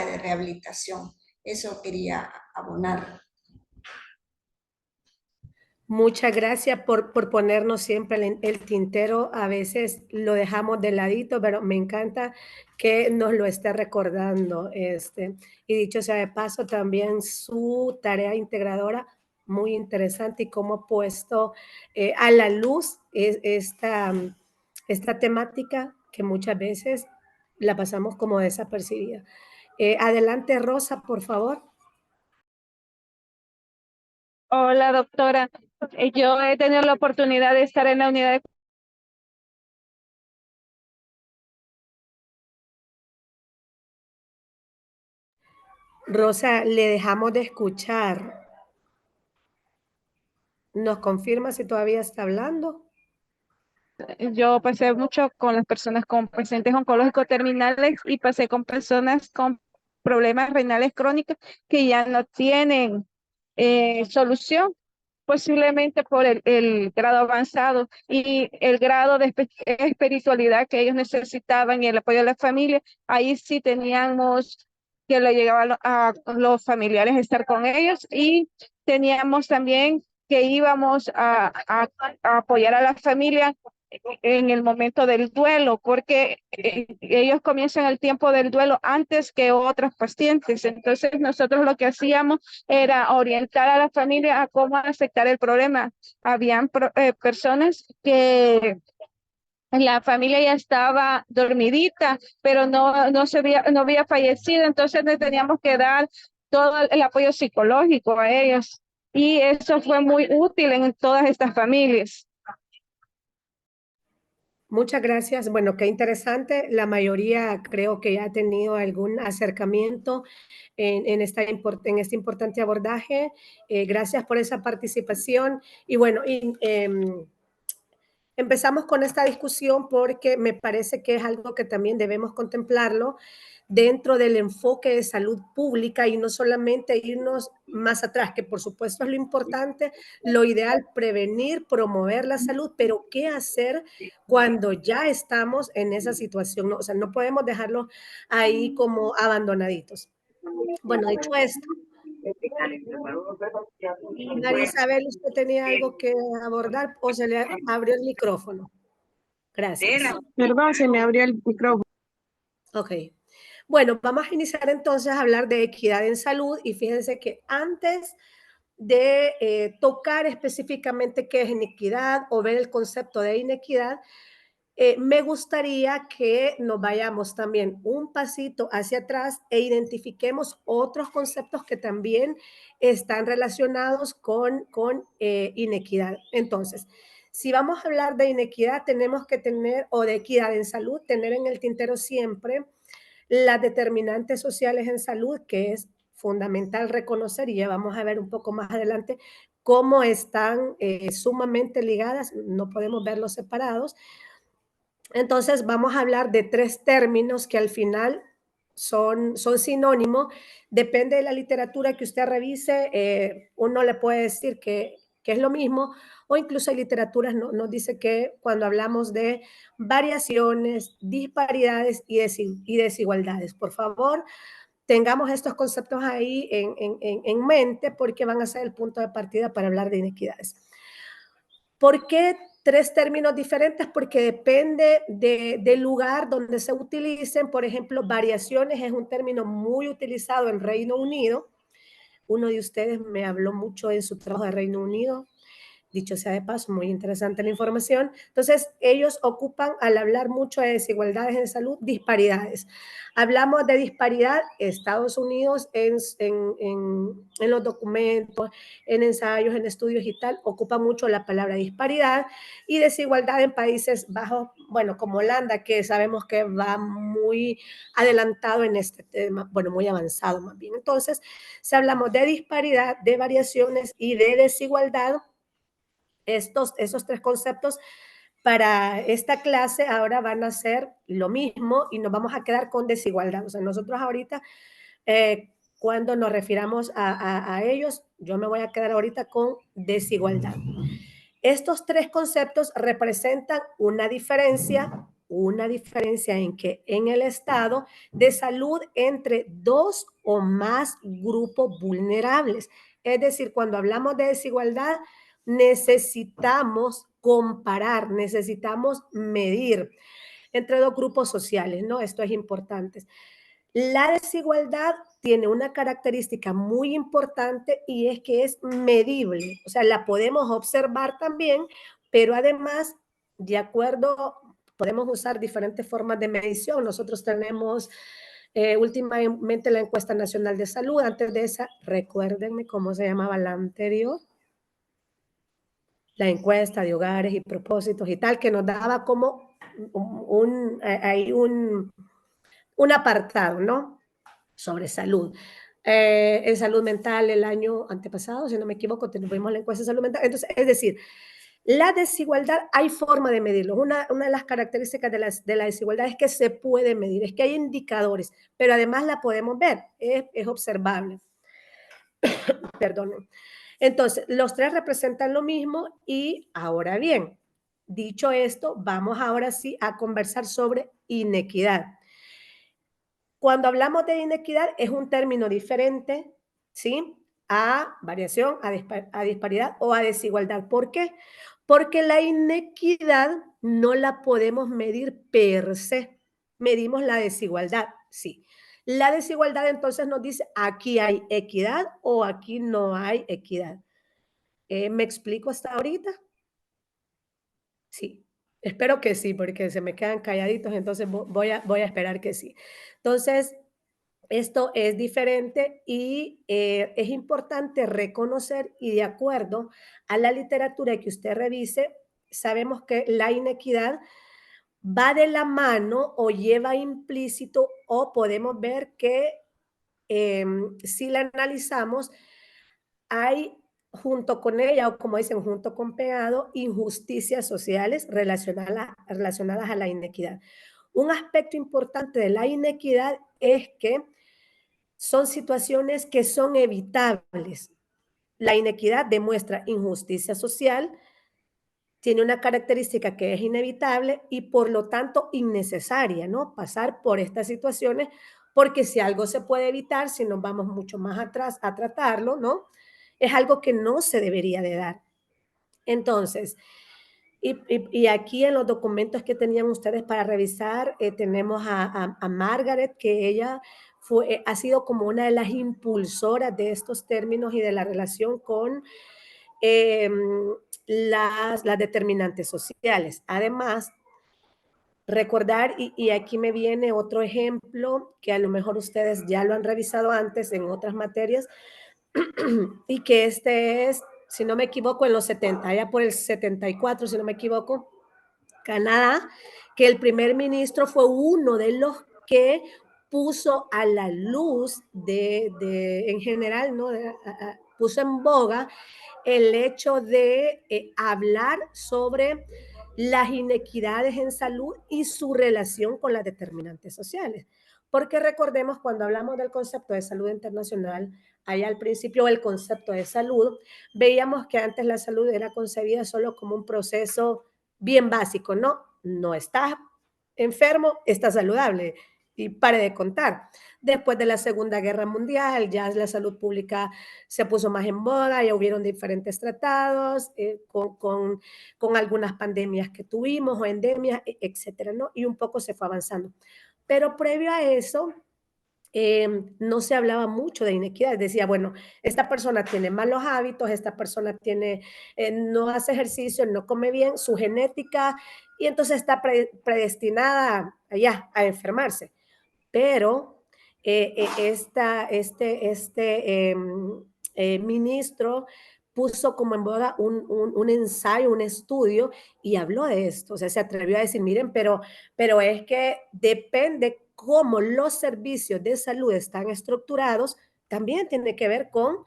de rehabilitación. Eso quería abonar. Muchas gracias por ponernos siempre el tintero. A veces lo dejamos de ladito, pero me encanta que nos lo esté recordando. Y dicho sea de paso, también su tarea integradora, muy interesante y cómo ha puesto a la luz esta temática que muchas veces la pasamos como desapercibida. Adelante, Rosa, por favor. Hola, doctora. Yo he tenido la oportunidad de estar en la unidad de... Rosa, le dejamos de escuchar. ¿Nos confirma si todavía está hablando? Yo pasé mucho con las personas con pacientes oncológicos terminales y pasé con personas con problemas renales crónicos que ya no tienen solución, posiblemente por el grado avanzado y el grado de espiritualidad que ellos necesitaban y el apoyo de la familia. Ahí sí teníamos que le llegaba a los familiares a estar con ellos y teníamos también que íbamos a apoyar a la familia en el momento del duelo, porque ellos comienzan el tiempo del duelo antes que otros pacientes. Entonces nosotros lo que hacíamos era orientar a la familia a cómo aceptar el problema. Habían personas que la familia ya estaba dormidita, pero no había fallecido, entonces le teníamos que dar todo el apoyo psicológico a ellos. Y eso fue muy útil en todas estas familias. Muchas gracias. Bueno, qué interesante. La mayoría creo que ya ha tenido algún acercamiento en este importante abordaje. Gracias por esa participación. Y bueno, empezamos con esta discusión porque me parece que es algo que también debemos contemplarlo dentro del enfoque de salud pública y no solamente irnos más atrás, que por supuesto es lo importante, lo ideal, prevenir, promover la salud, pero ¿qué hacer cuando ya estamos en esa situación? ¿No? O sea, no podemos dejarlo ahí como abandonaditos. Bueno, dicho esto, María Isabel, ¿usted tenía algo que abordar o se le abrió el micrófono? Gracias. Perdón, se me abrió el micrófono. Ok. Bueno, vamos a iniciar entonces a hablar de equidad en salud y fíjense que antes de tocar específicamente qué es inequidad o ver el concepto de inequidad, me gustaría que nos vayamos también un pasito hacia atrás e identifiquemos otros conceptos que también están relacionados con inequidad. Entonces, si vamos a hablar de inequidad, tenemos que tener, o de equidad en salud, tener en el tintero siempre las determinantes sociales en salud, que es fundamental reconocer, y ya vamos a ver un poco más adelante cómo están sumamente ligadas, no podemos verlos separados. Entonces vamos a hablar de 3 términos que al final son sinónimos, depende de la literatura que usted revise, uno le puede decir que es lo mismo, o incluso hay literaturas nos dice que cuando hablamos de variaciones, disparidades y desigualdades. Por favor, tengamos estos conceptos ahí en mente porque van a ser el punto de partida para hablar de inequidades. ¿Por qué 3 términos diferentes? Porque depende del lugar donde se utilicen. Por ejemplo, variaciones es un término muy utilizado en Reino Unido. Uno de ustedes me habló mucho en su trabajo de Reino Unido. Dicho sea de paso, muy interesante la información. Entonces, ellos ocupan, al hablar mucho de desigualdades en salud, disparidades. Hablamos de disparidad, Estados Unidos en los documentos, en ensayos, en estudios y tal, ocupa mucho la palabra disparidad, y desigualdad en países bajos, bueno, como Holanda, que sabemos que va muy adelantado en este tema, bueno, muy avanzado más bien. Entonces, si hablamos de disparidad, de variaciones y de desigualdad, esos tres conceptos para esta clase ahora van a ser lo mismo y nos vamos a quedar con desigualdad. O sea, nosotros ahorita, cuando nos refiramos a ellos, yo me voy a quedar ahorita con desigualdad. Estos tres conceptos representan una diferencia en que en el estado de salud entre dos o más grupos vulnerables. Es decir, cuando hablamos de desigualdad, necesitamos comparar, necesitamos medir entre dos grupos sociales, ¿no? Esto es importante. La desigualdad tiene una característica muy importante y es que es medible, o sea, la podemos observar también, pero además, de acuerdo, podemos usar diferentes formas de medición. Nosotros tenemos últimamente la encuesta nacional de salud. Antes de esa, recuérdenme cómo se llamaba la anterior. La encuesta de hogares y propósitos y tal, que nos daba como un apartado, ¿no? Sobre salud. En salud mental el año antepasado, si no me equivoco, tuvimos la encuesta de salud mental. Entonces, es decir, la desigualdad hay forma de medirlo. Una de las características de la desigualdad es que se puede medir, es que hay indicadores, pero además la podemos ver, es observable. Perdón. Entonces, los tres representan lo mismo y ahora bien, dicho esto, vamos ahora sí a conversar sobre inequidad. Cuando hablamos de inequidad es un término diferente, ¿sí? A variación, a disparidad o a desigualdad. ¿Por qué? Porque la inequidad no la podemos medir per se. Medimos la desigualdad, sí. La desigualdad entonces nos dice, aquí hay equidad o aquí no hay equidad. ¿Me explico hasta ahorita? Sí, espero que sí, porque se me quedan calladitos, entonces voy a esperar que sí. Entonces, esto es diferente y es importante reconocer, y de acuerdo a la literatura que usted revise, sabemos que la inequidad va de la mano o lleva implícito, o podemos ver que si la analizamos, hay junto con ella, o como dicen, junto con pegado, injusticias sociales relacionadas a la inequidad. Un aspecto importante de la inequidad es que son situaciones que son evitables. La inequidad demuestra injusticia social, tiene una característica que es inevitable y por lo tanto innecesaria, ¿no? Pasar por estas situaciones, porque si algo se puede evitar, si nos vamos mucho más atrás a tratarlo, ¿no? Es algo que no se debería de dar. Entonces, y aquí en los documentos que tenían ustedes para revisar, tenemos a Margaret, que ella ha sido como una de las impulsoras de estos términos y de la relación con las determinantes sociales. Además, recordar, y aquí me viene otro ejemplo que a lo mejor ustedes ya lo han revisado antes en otras materias, y que este es, si no me equivoco, en los 70, ya por el 74, si no me equivoco, Canadá, que el primer ministro fue uno de los que puso a la luz en general, ¿no? Puso en boga el hecho de hablar sobre las inequidades en salud y su relación con las determinantes sociales. Porque recordemos, cuando hablamos del concepto de salud internacional, allá al principio el concepto de salud, veíamos que antes la salud era concebida solo como un proceso bien básico, ¿no? No estás enfermo, estás saludable y pare de contar. Después de la Segunda Guerra Mundial, ya la salud pública se puso más en moda, ya hubieron diferentes tratados con algunas pandemias que tuvimos o endemias, etcétera, ¿no? Y un poco se fue avanzando. Pero previo a eso, no se hablaba mucho de inequidad. Decía, bueno, esta persona tiene malos hábitos, esta persona tiene, no hace ejercicio, no come bien, su genética, y entonces está predestinada ya a enfermarse. Pero ministro puso como en boga un ensayo, un estudio, y habló de esto. O sea, se atrevió a decir, miren, pero es que depende cómo los servicios de salud están estructurados, también tiene que ver con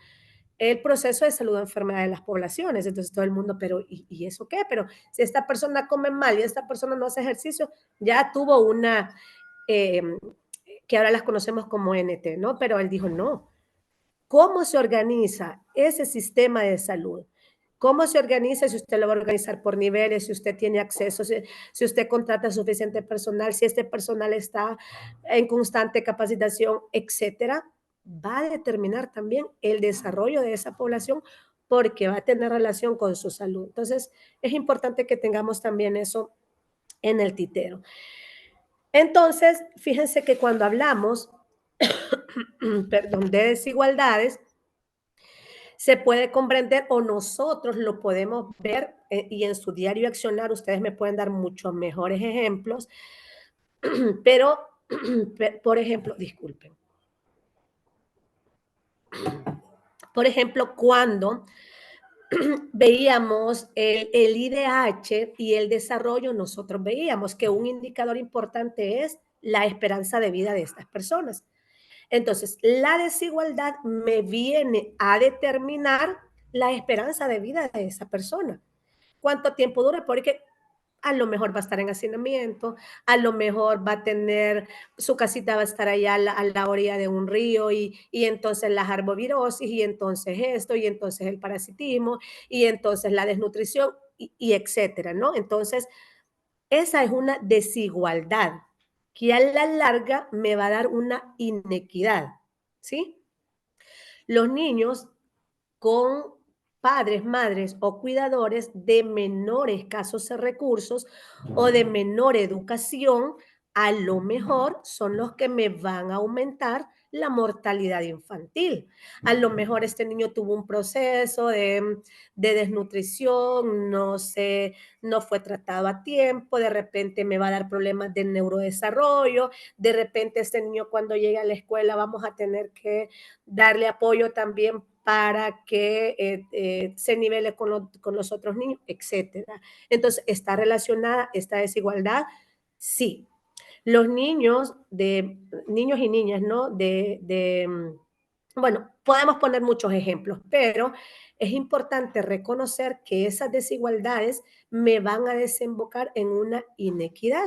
el proceso de salud o enfermedad de las poblaciones. Entonces todo el mundo, pero ¿y eso qué? Pero si esta persona come mal y esta persona no hace ejercicio, ya tuvo una, que ahora las conocemos como NT, ¿no? Pero él dijo, no. ¿Cómo se organiza ese sistema de salud? ¿Cómo se organiza? Si usted lo va a organizar por niveles, si usted tiene acceso, si usted contrata suficiente personal, si este personal está en constante capacitación, etcétera, va a determinar también el desarrollo de esa población porque va a tener relación con su salud. Entonces, es importante que tengamos también eso en el tintero. Entonces, fíjense que cuando hablamos, perdón, de desigualdades, se puede comprender o nosotros lo podemos ver y en su diario accionar ustedes me pueden dar muchos mejores ejemplos, pero, por ejemplo, disculpen. Por ejemplo, cuando veíamos el IDH y el desarrollo, nosotros veíamos que un indicador importante es la esperanza de vida de estas personas. Entonces, la desigualdad me viene a determinar la esperanza de vida de esa persona. ¿Cuánto tiempo dura? Porque a lo mejor va a estar en hacinamiento, a lo mejor va a tener, su casita va a estar allá a la orilla de un río y entonces las arbovirosis y entonces esto y entonces el parasitismo y entonces la desnutrición y etcétera, ¿no? Entonces, esa es una desigualdad que a la larga me va a dar una inequidad, ¿sí? Los niños con padres, madres o cuidadores de menores escasos recursos o de menor educación, a lo mejor son los que me van a aumentar la mortalidad infantil. A lo mejor este niño tuvo un proceso de desnutrición, no fue tratado a tiempo, de repente me va a dar problemas de neurodesarrollo, de repente este niño cuando llegue a la escuela vamos a tener que darle apoyo también para que se nivele con los otros niños, etcétera. Entonces, ¿está relacionada esta desigualdad? Sí. Los niños y niñas, ¿no? Bueno, podemos poner muchos ejemplos, pero es importante reconocer que esas desigualdades me van a desembocar en una inequidad.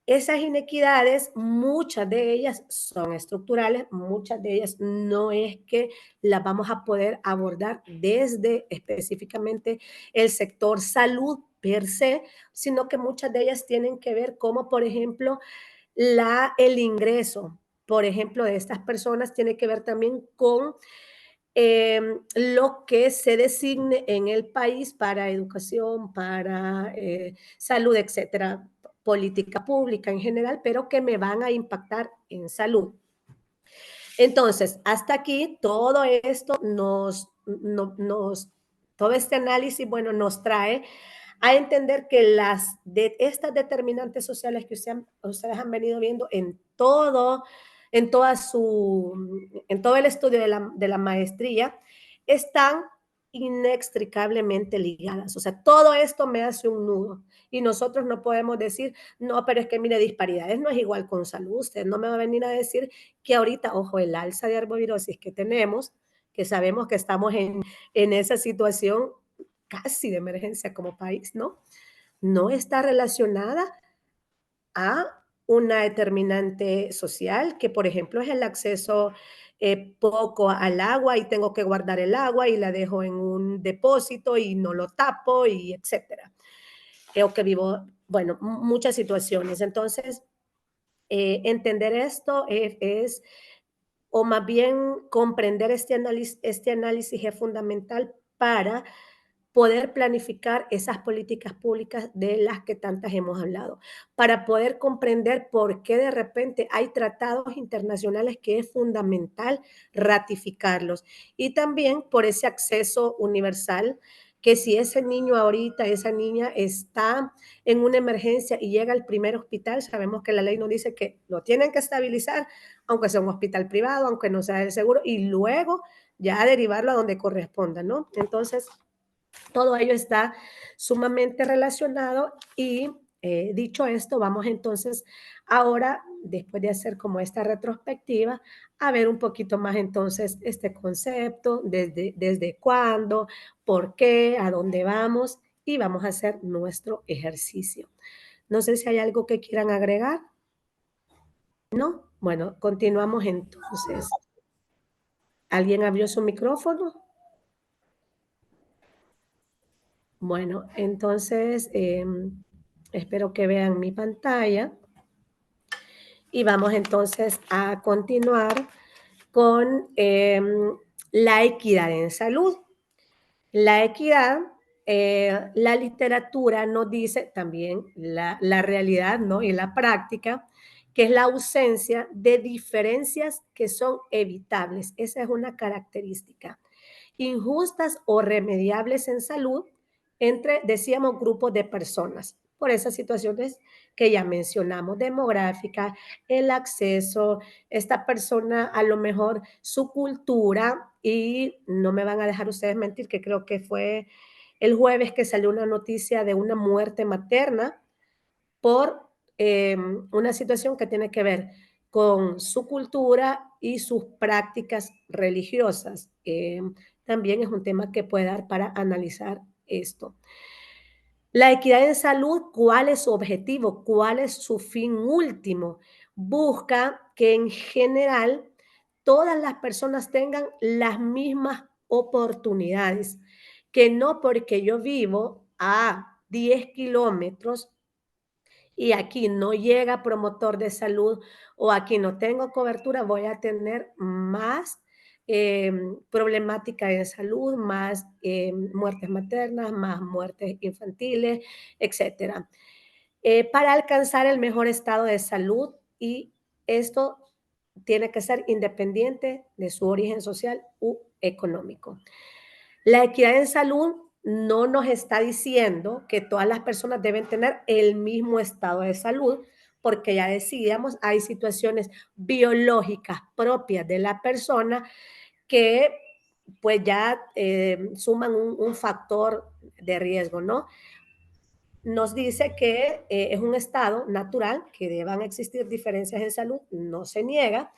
Esas inequidades, muchas de ellas son estructurales, muchas de ellas no es que las vamos a poder abordar desde específicamente el sector salud per se, sino que muchas de ellas tienen que ver como, por ejemplo, el ingreso, por ejemplo, de estas personas tiene que ver también con lo que se designe en el país para educación, para salud, etcétera, política pública en general, pero que me van a impactar en salud. Entonces, hasta aquí todo esto todo este análisis, bueno, nos trae a entender que estas determinantes sociales que ustedes han venido viendo en todo el estudio de la maestría, están inextricablemente ligadas. O sea, todo esto me hace un nudo y nosotros no podemos decir, no, pero es que mire, disparidades no es igual con salud. Usted no me va a venir a decir que ahorita, ojo, el alza de arbovirosis que tenemos, que sabemos que estamos en esa situación casi de emergencia como país, ¿no? No está relacionada a una determinante social, que por ejemplo es el acceso poco al agua y tengo que guardar el agua y la dejo en un depósito y no lo tapo y etcétera. O que vivo, bueno, muchas situaciones. Entonces, entender esto o más bien comprender este análisis es fundamental para poder planificar esas políticas públicas de las que tantas hemos hablado, para poder comprender por qué de repente hay tratados internacionales que es fundamental ratificarlos, y también por ese acceso universal, que si ese niño ahorita, esa niña está en una emergencia y llega al primer hospital, sabemos que la ley nos dice que lo tienen que estabilizar, aunque sea un hospital privado, aunque no sea del seguro, y luego ya derivarlo a donde corresponda, ¿no? Entonces, todo ello está sumamente relacionado y dicho esto, vamos entonces ahora, después de hacer como esta retrospectiva, a ver un poquito más entonces este concepto, desde cuándo, por qué, a dónde vamos, y vamos a hacer nuestro ejercicio. No sé si hay algo que quieran agregar. ¿No? Bueno, continuamos entonces. ¿Alguien abrió su micrófono? Bueno, entonces espero que vean mi pantalla y vamos entonces a continuar con la equidad en salud. La equidad, la literatura nos dice también la realidad, ¿no? Y la práctica, que es la ausencia de diferencias que son evitables. Esa es una característica. Injustas o remediables en salud entre, decíamos, grupos de personas, por esas situaciones que ya mencionamos, demográfica, el acceso, esta persona a lo mejor su cultura, y no me van a dejar ustedes mentir que creo que fue el jueves que salió una noticia de una muerte materna por una situación que tiene que ver con su cultura y sus prácticas religiosas. También es un tema que puede dar para analizar esto. La equidad en salud, ¿cuál es su objetivo? ¿Cuál es su fin último? Busca que en general todas las personas tengan las mismas oportunidades, que no porque yo vivo a 10 kilómetros y aquí no llega promotor de salud o aquí no tengo cobertura, voy a tener más problemática de salud, más muertes maternas, más muertes infantiles, etc. Para alcanzar el mejor estado de salud, y esto tiene que ser independiente de su origen social u económico. La equidad en salud no nos está diciendo que todas las personas deben tener el mismo estado de salud, porque ya decíamos, hay situaciones biológicas propias de la persona que pues ya suman un factor de riesgo, ¿no? Nos dice que es un estado natural, que deban existir diferencias en salud, no se niega.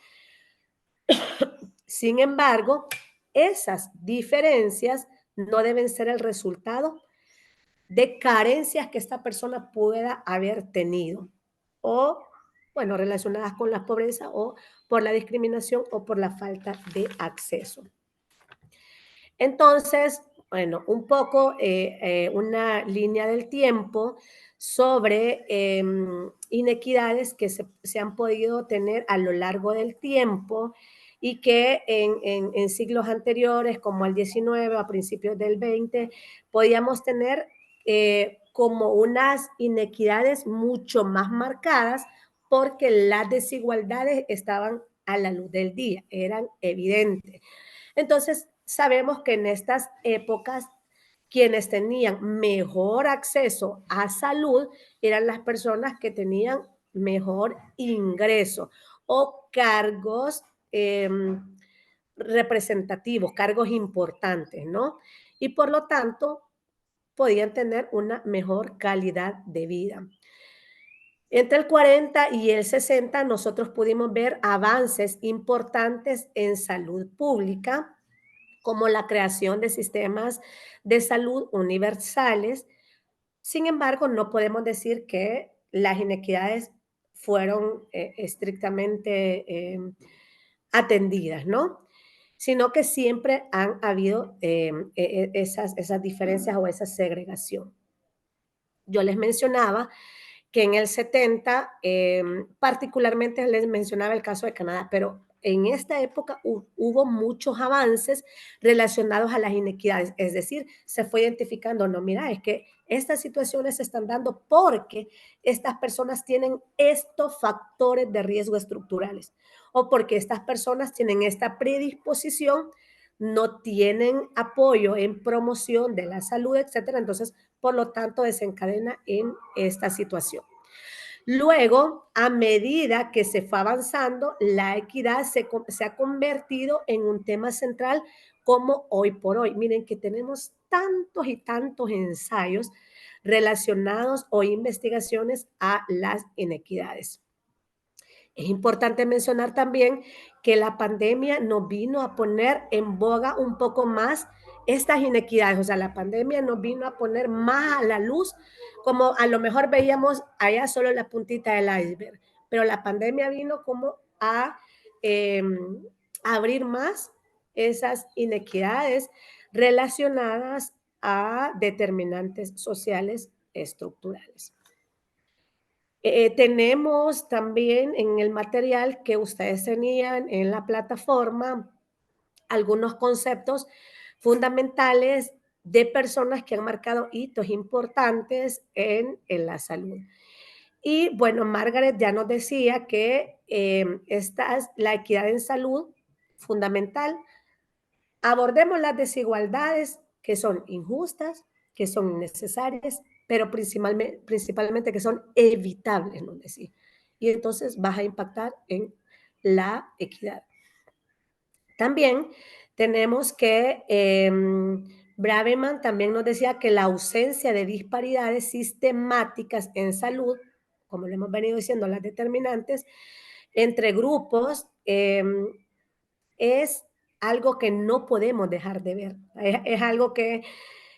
Sin embargo, esas diferencias no deben ser el resultado de carencias que esta persona pueda haber tenido o, bueno, relacionadas con la pobreza o por la discriminación o por la falta de acceso. Entonces, bueno, un poco una línea del tiempo sobre inequidades que se han podido tener a lo largo del tiempo y que en siglos anteriores, como el 19, a principios del 20, podíamos tener como unas inequidades mucho más marcadas porque las desigualdades estaban a la luz del día, eran evidentes. Entonces, sabemos que en estas épocas quienes tenían mejor acceso a salud eran las personas que tenían mejor ingreso o cargos representativos, cargos importantes, ¿no? Y por lo tanto, podían tener una mejor calidad de vida. Entre el 40 y el 60 nosotros pudimos ver avances importantes en salud pública, como la creación de sistemas de salud universales. Sin embargo, no podemos decir que las inequidades fueron estrictamente atendidas, ¿no? Sino que siempre han habido esas diferencias o esa segregación. Yo les mencionaba que en el 70, particularmente les mencionaba el caso de Canadá, pero en esta época hubo muchos avances relacionados a las inequidades, es decir, se fue identificando, no, mira, es que estas situaciones se están dando porque estas personas tienen estos factores de riesgo estructurales o porque estas personas tienen esta predisposición, no tienen apoyo en promoción de la salud, etcétera. Entonces, por lo tanto, desencadena en esta situación. Luego, a medida que se fue avanzando, la equidad se ha convertido en un tema central como hoy por hoy. Miren que tenemos tantos y tantos ensayos relacionados o investigaciones a las inequidades. Es importante mencionar también que la pandemia nos vino a poner en boga un poco más estas inequidades, o sea, la pandemia nos vino a poner más a la luz, como a lo mejor veíamos allá solo la puntita del iceberg, pero la pandemia vino como a abrir más esas inequidades relacionadas a determinantes sociales estructurales. Tenemos también en el material que ustedes tenían en la plataforma algunos conceptos fundamentales de personas que han marcado hitos importantes en la salud. Y bueno, Margaret ya nos decía que esta es la equidad en salud fundamental. Abordemos las desigualdades que son injustas, que son innecesarias, pero principalmente que son evitables, ¿no? Decir. Y entonces vas a impactar en la equidad. También tenemos que Braverman también nos decía que la ausencia de disparidades sistemáticas en salud, como lo hemos venido diciendo, las determinantes, entre grupos, es algo que no podemos dejar de ver. Es algo que,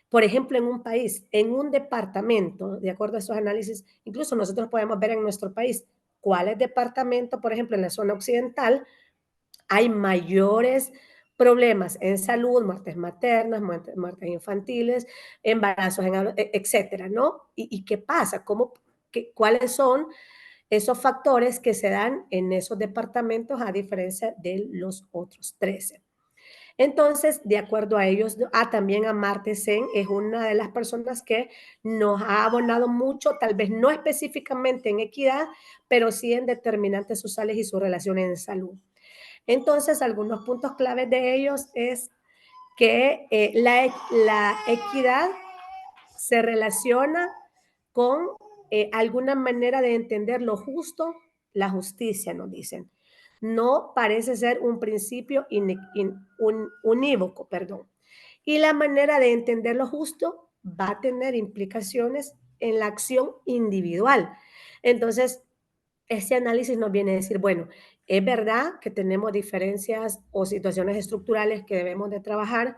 por ejemplo, en un país, en un departamento, de acuerdo a esos análisis, incluso nosotros podemos ver en nuestro país cuáles departamentos, por ejemplo, en la zona occidental, hay mayores problemas en salud, muertes maternas, muertes infantiles, embarazos, etcétera, ¿no? ¿Y qué pasa? ¿Cuáles son esos factores que se dan en esos departamentos a diferencia de los otros 13? Entonces, de acuerdo a ellos, también Amartya Sen es una de las personas que nos ha abonado mucho, tal vez no específicamente en equidad, pero sí en determinantes sociales y sus relaciones en salud. Entonces, algunos puntos claves de ellos es que la equidad se relaciona con alguna manera de entender lo justo, la justicia, nos dicen. No parece ser un principio unívoco, perdón. Y la manera de entender lo justo va a tener implicaciones en la acción individual. Entonces, este análisis nos viene a decir, bueno, es verdad que tenemos diferencias o situaciones estructurales que debemos de trabajar,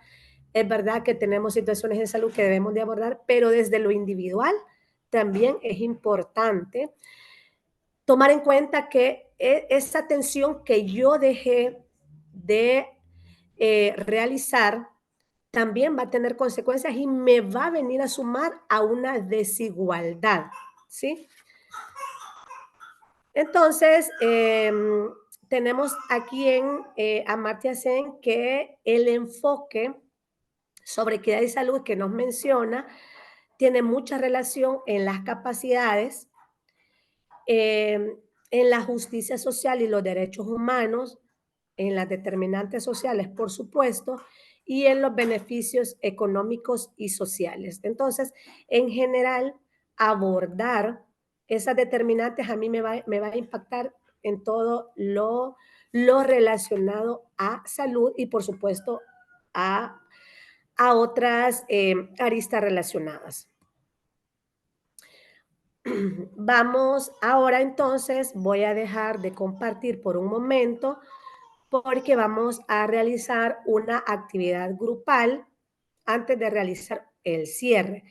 es verdad que tenemos situaciones de salud que debemos de abordar, pero desde lo individual también es importante tomar en cuenta que esa atención que yo dejé de realizar también va a tener consecuencias y me va a venir a sumar a una desigualdad, ¿sí? Entonces, tenemos aquí en Amartya Sen que el enfoque sobre equidad y salud que nos menciona tiene mucha relación en las capacidades, en la justicia social y los derechos humanos, en las determinantes sociales, por supuesto, y en los beneficios económicos y sociales. Entonces, en general, abordar esas determinantes a mí me va a impactar en todo lo relacionado a salud y, por supuesto, a otras aristas relacionadas. Vamos ahora entonces, voy a dejar de compartir por un momento porque vamos a realizar una actividad grupal antes de realizar el cierre.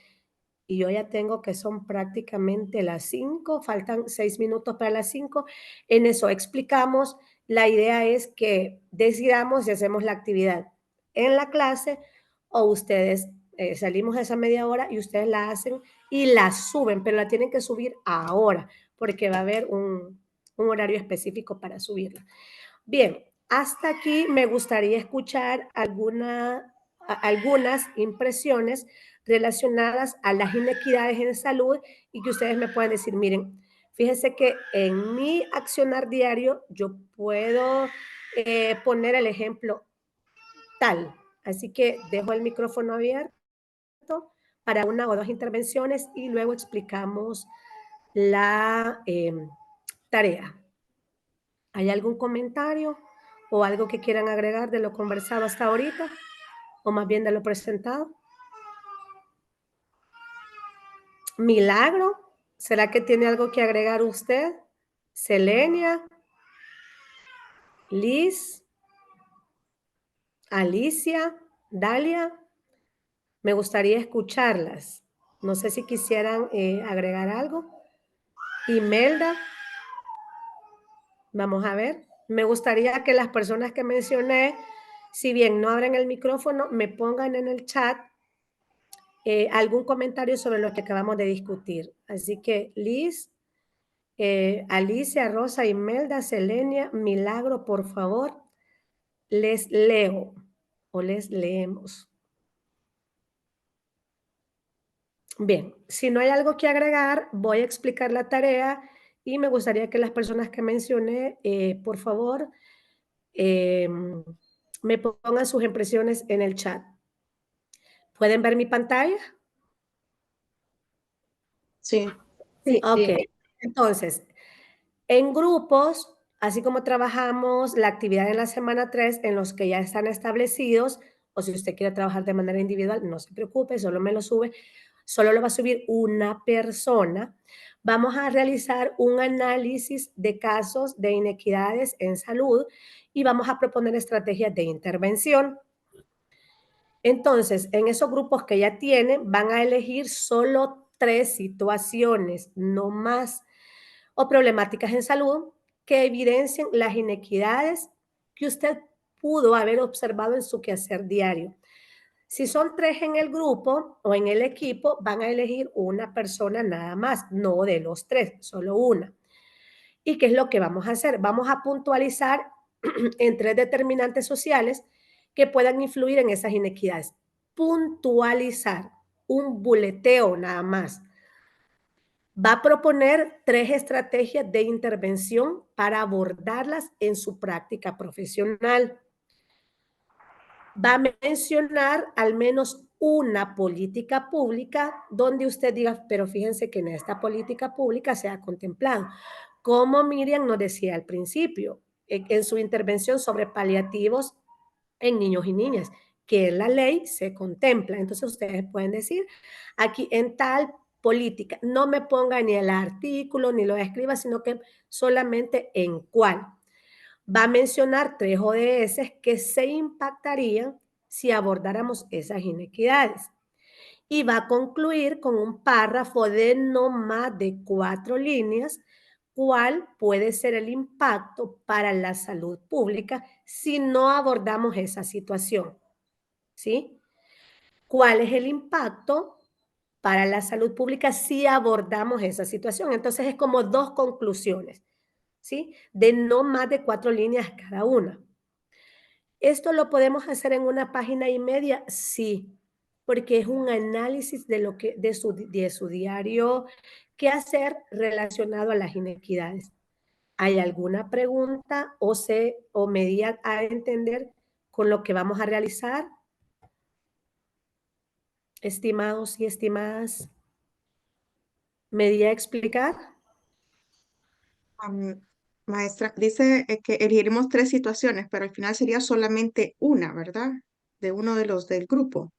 Y yo ya tengo que son prácticamente las 5, faltan 6 minutos para las 5. En eso explicamos, la idea es que decidamos si hacemos la actividad en la clase o ustedes salimos a esa media hora y ustedes la hacen y la suben, pero la tienen que subir ahora porque va a haber un horario específico para subirla. Bien, hasta aquí me gustaría escuchar algunas impresiones relacionadas a las inequidades en salud y que ustedes me puedan decir, miren, fíjense que en mi accionar diario yo puedo poner el ejemplo tal. Así que dejo el micrófono abierto para una o dos intervenciones y luego explicamos la tarea. ¿Hay algún comentario o algo que quieran agregar de lo conversado hasta ahorita? ¿O más bien de lo presentado? Milagro, ¿será que tiene algo que agregar usted? Selenia, Liz, Alicia, Dalia, me gustaría escucharlas. No sé si quisieran agregar algo. Imelda, vamos a ver. Me gustaría que las personas que mencioné, si bien no abren el micrófono, me pongan en el chat algún comentario sobre lo que acabamos de discutir. Así que Liz, Alicia, Rosa, Imelda, Selenia, Milagro, por favor, les leo o les leemos. Bien, si no hay algo que agregar, voy a explicar la tarea y me gustaría que las personas que mencioné, por favor, me pongan sus impresiones en el chat. ¿Pueden ver mi pantalla? Sí. Sí. Ok, entonces, en grupos, así como trabajamos la actividad en la semana 3 en los que ya están establecidos, o si usted quiere trabajar de manera individual, no se preocupe, solo me lo sube, solo lo va a subir una persona. Vamos a realizar un análisis de casos de inequidades en salud y vamos a proponer estrategias de intervención. Entonces, en esos grupos que ya tienen, van a elegir solo 3 situaciones, no más, o problemáticas en salud que evidencien las inequidades que usted pudo haber observado en su quehacer diario. Si son 3 en el grupo o en el equipo, van a elegir una persona nada más, no de los 3, solo una. ¿Y qué es lo que vamos a hacer? Vamos a puntualizar en 3 determinantes sociales que puedan influir en esas inequidades. Puntualizar, un buleteo nada más. Va a proponer 3 estrategias de intervención para abordarlas en su práctica profesional. Va a mencionar al menos una política pública donde usted diga, pero fíjense que en esta política pública se ha contemplado. Como Miriam nos decía al principio, en su intervención sobre paliativos en niños y niñas, que en la ley se contempla. Entonces ustedes pueden decir, aquí en tal política, no me ponga ni el artículo ni lo escriba, sino que solamente en cuál. Va a mencionar 3 ODS que se impactarían si abordáramos esas inequidades. Y va a concluir con un párrafo de no más de 4 líneas, cuál puede ser el impacto para la salud pública si no abordamos esa situación. ¿Sí? ¿Cuál es el impacto para la salud pública si abordamos esa situación? Entonces es como 2 conclusiones, ¿sí? De no más de 4 líneas cada una. ¿Esto lo podemos hacer en 1 página y media? Sí, porque es un análisis de, de su diario qué hacer relacionado a las inequidades. ¿Hay alguna pregunta o me di a entender con lo que vamos a realizar? Estimados y estimadas, ¿me di a explicar? Maestra, dice que elegiremos 3 situaciones, pero al final sería solamente una, ¿verdad? De uno de los del grupo.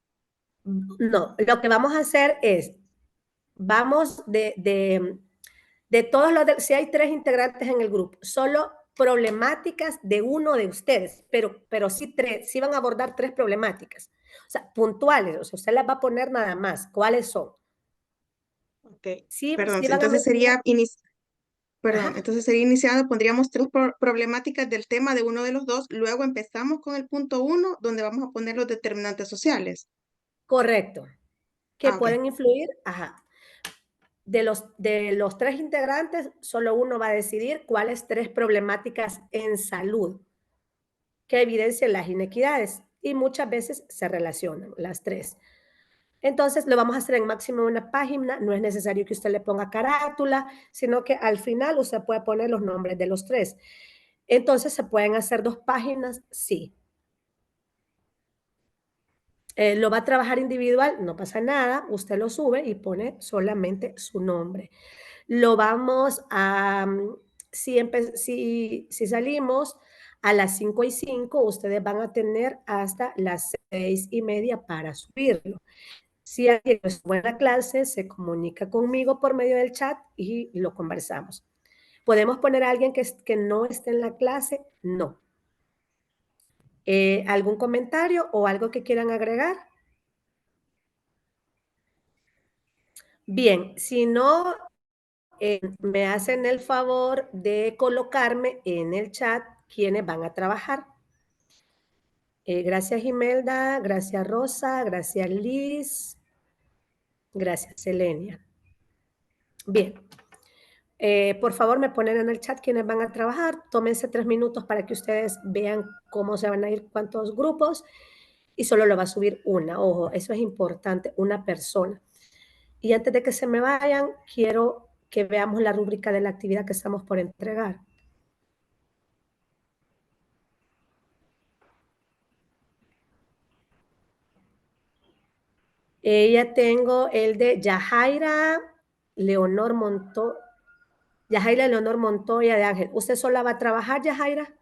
No, lo que vamos a hacer es, vamos de todos los, si hay 3 integrantes en el grupo, solo problemáticas de uno de ustedes, pero sí van a abordar 3 problemáticas, o sea, puntuales, o sea, usted las va a poner nada más, ¿cuáles son? Ok, Sí, perdón, sí van a entonces sería, Ajá. entonces sería iniciado, pondríamos 3 problemáticas del tema de uno de los 2, luego empezamos con el punto 1, donde vamos a poner los determinantes sociales. Correcto, que Ok. pueden influir, ajá. De los 3 integrantes, solo uno va a decidir cuáles 3 problemáticas en salud que evidencien las inequidades y muchas veces se relacionan las tres. Entonces lo vamos a hacer en máximo una página, no es necesario que usted le ponga carátula, sino que al final usted puede poner los nombres de los tres. Entonces, ¿se pueden hacer 2 páginas? Sí. ¿Lo va a trabajar individual? No pasa nada, usted lo sube y pone solamente su nombre. Lo vamos a, si salimos a las 5:05, ustedes van a tener hasta las 6:30 para subirlo. Si alguien no estuvo en la clase, se comunica conmigo por medio del chat y lo conversamos. ¿Podemos poner a alguien que no esté en la clase? No. ¿Algún comentario o algo que quieran agregar? Bien, si no, me hacen el favor de colocarme en el chat quienes van a trabajar. Gracias Imelda, gracias Rosa, gracias Liz, gracias Selenia. Bien, por favor me ponen en el chat quienes van a trabajar. Tómense 3 minutos para que ustedes vean cómo se van a ir, cuántos grupos, y solo lo va a subir una. Ojo, eso es importante, una persona. Y antes de que se me vayan, quiero que veamos la rúbrica de la actividad que estamos por entregar. Ya tengo el de Yajaira Leonor Montoya de Ángel. ¿Usted sola va a trabajar, Yajaira?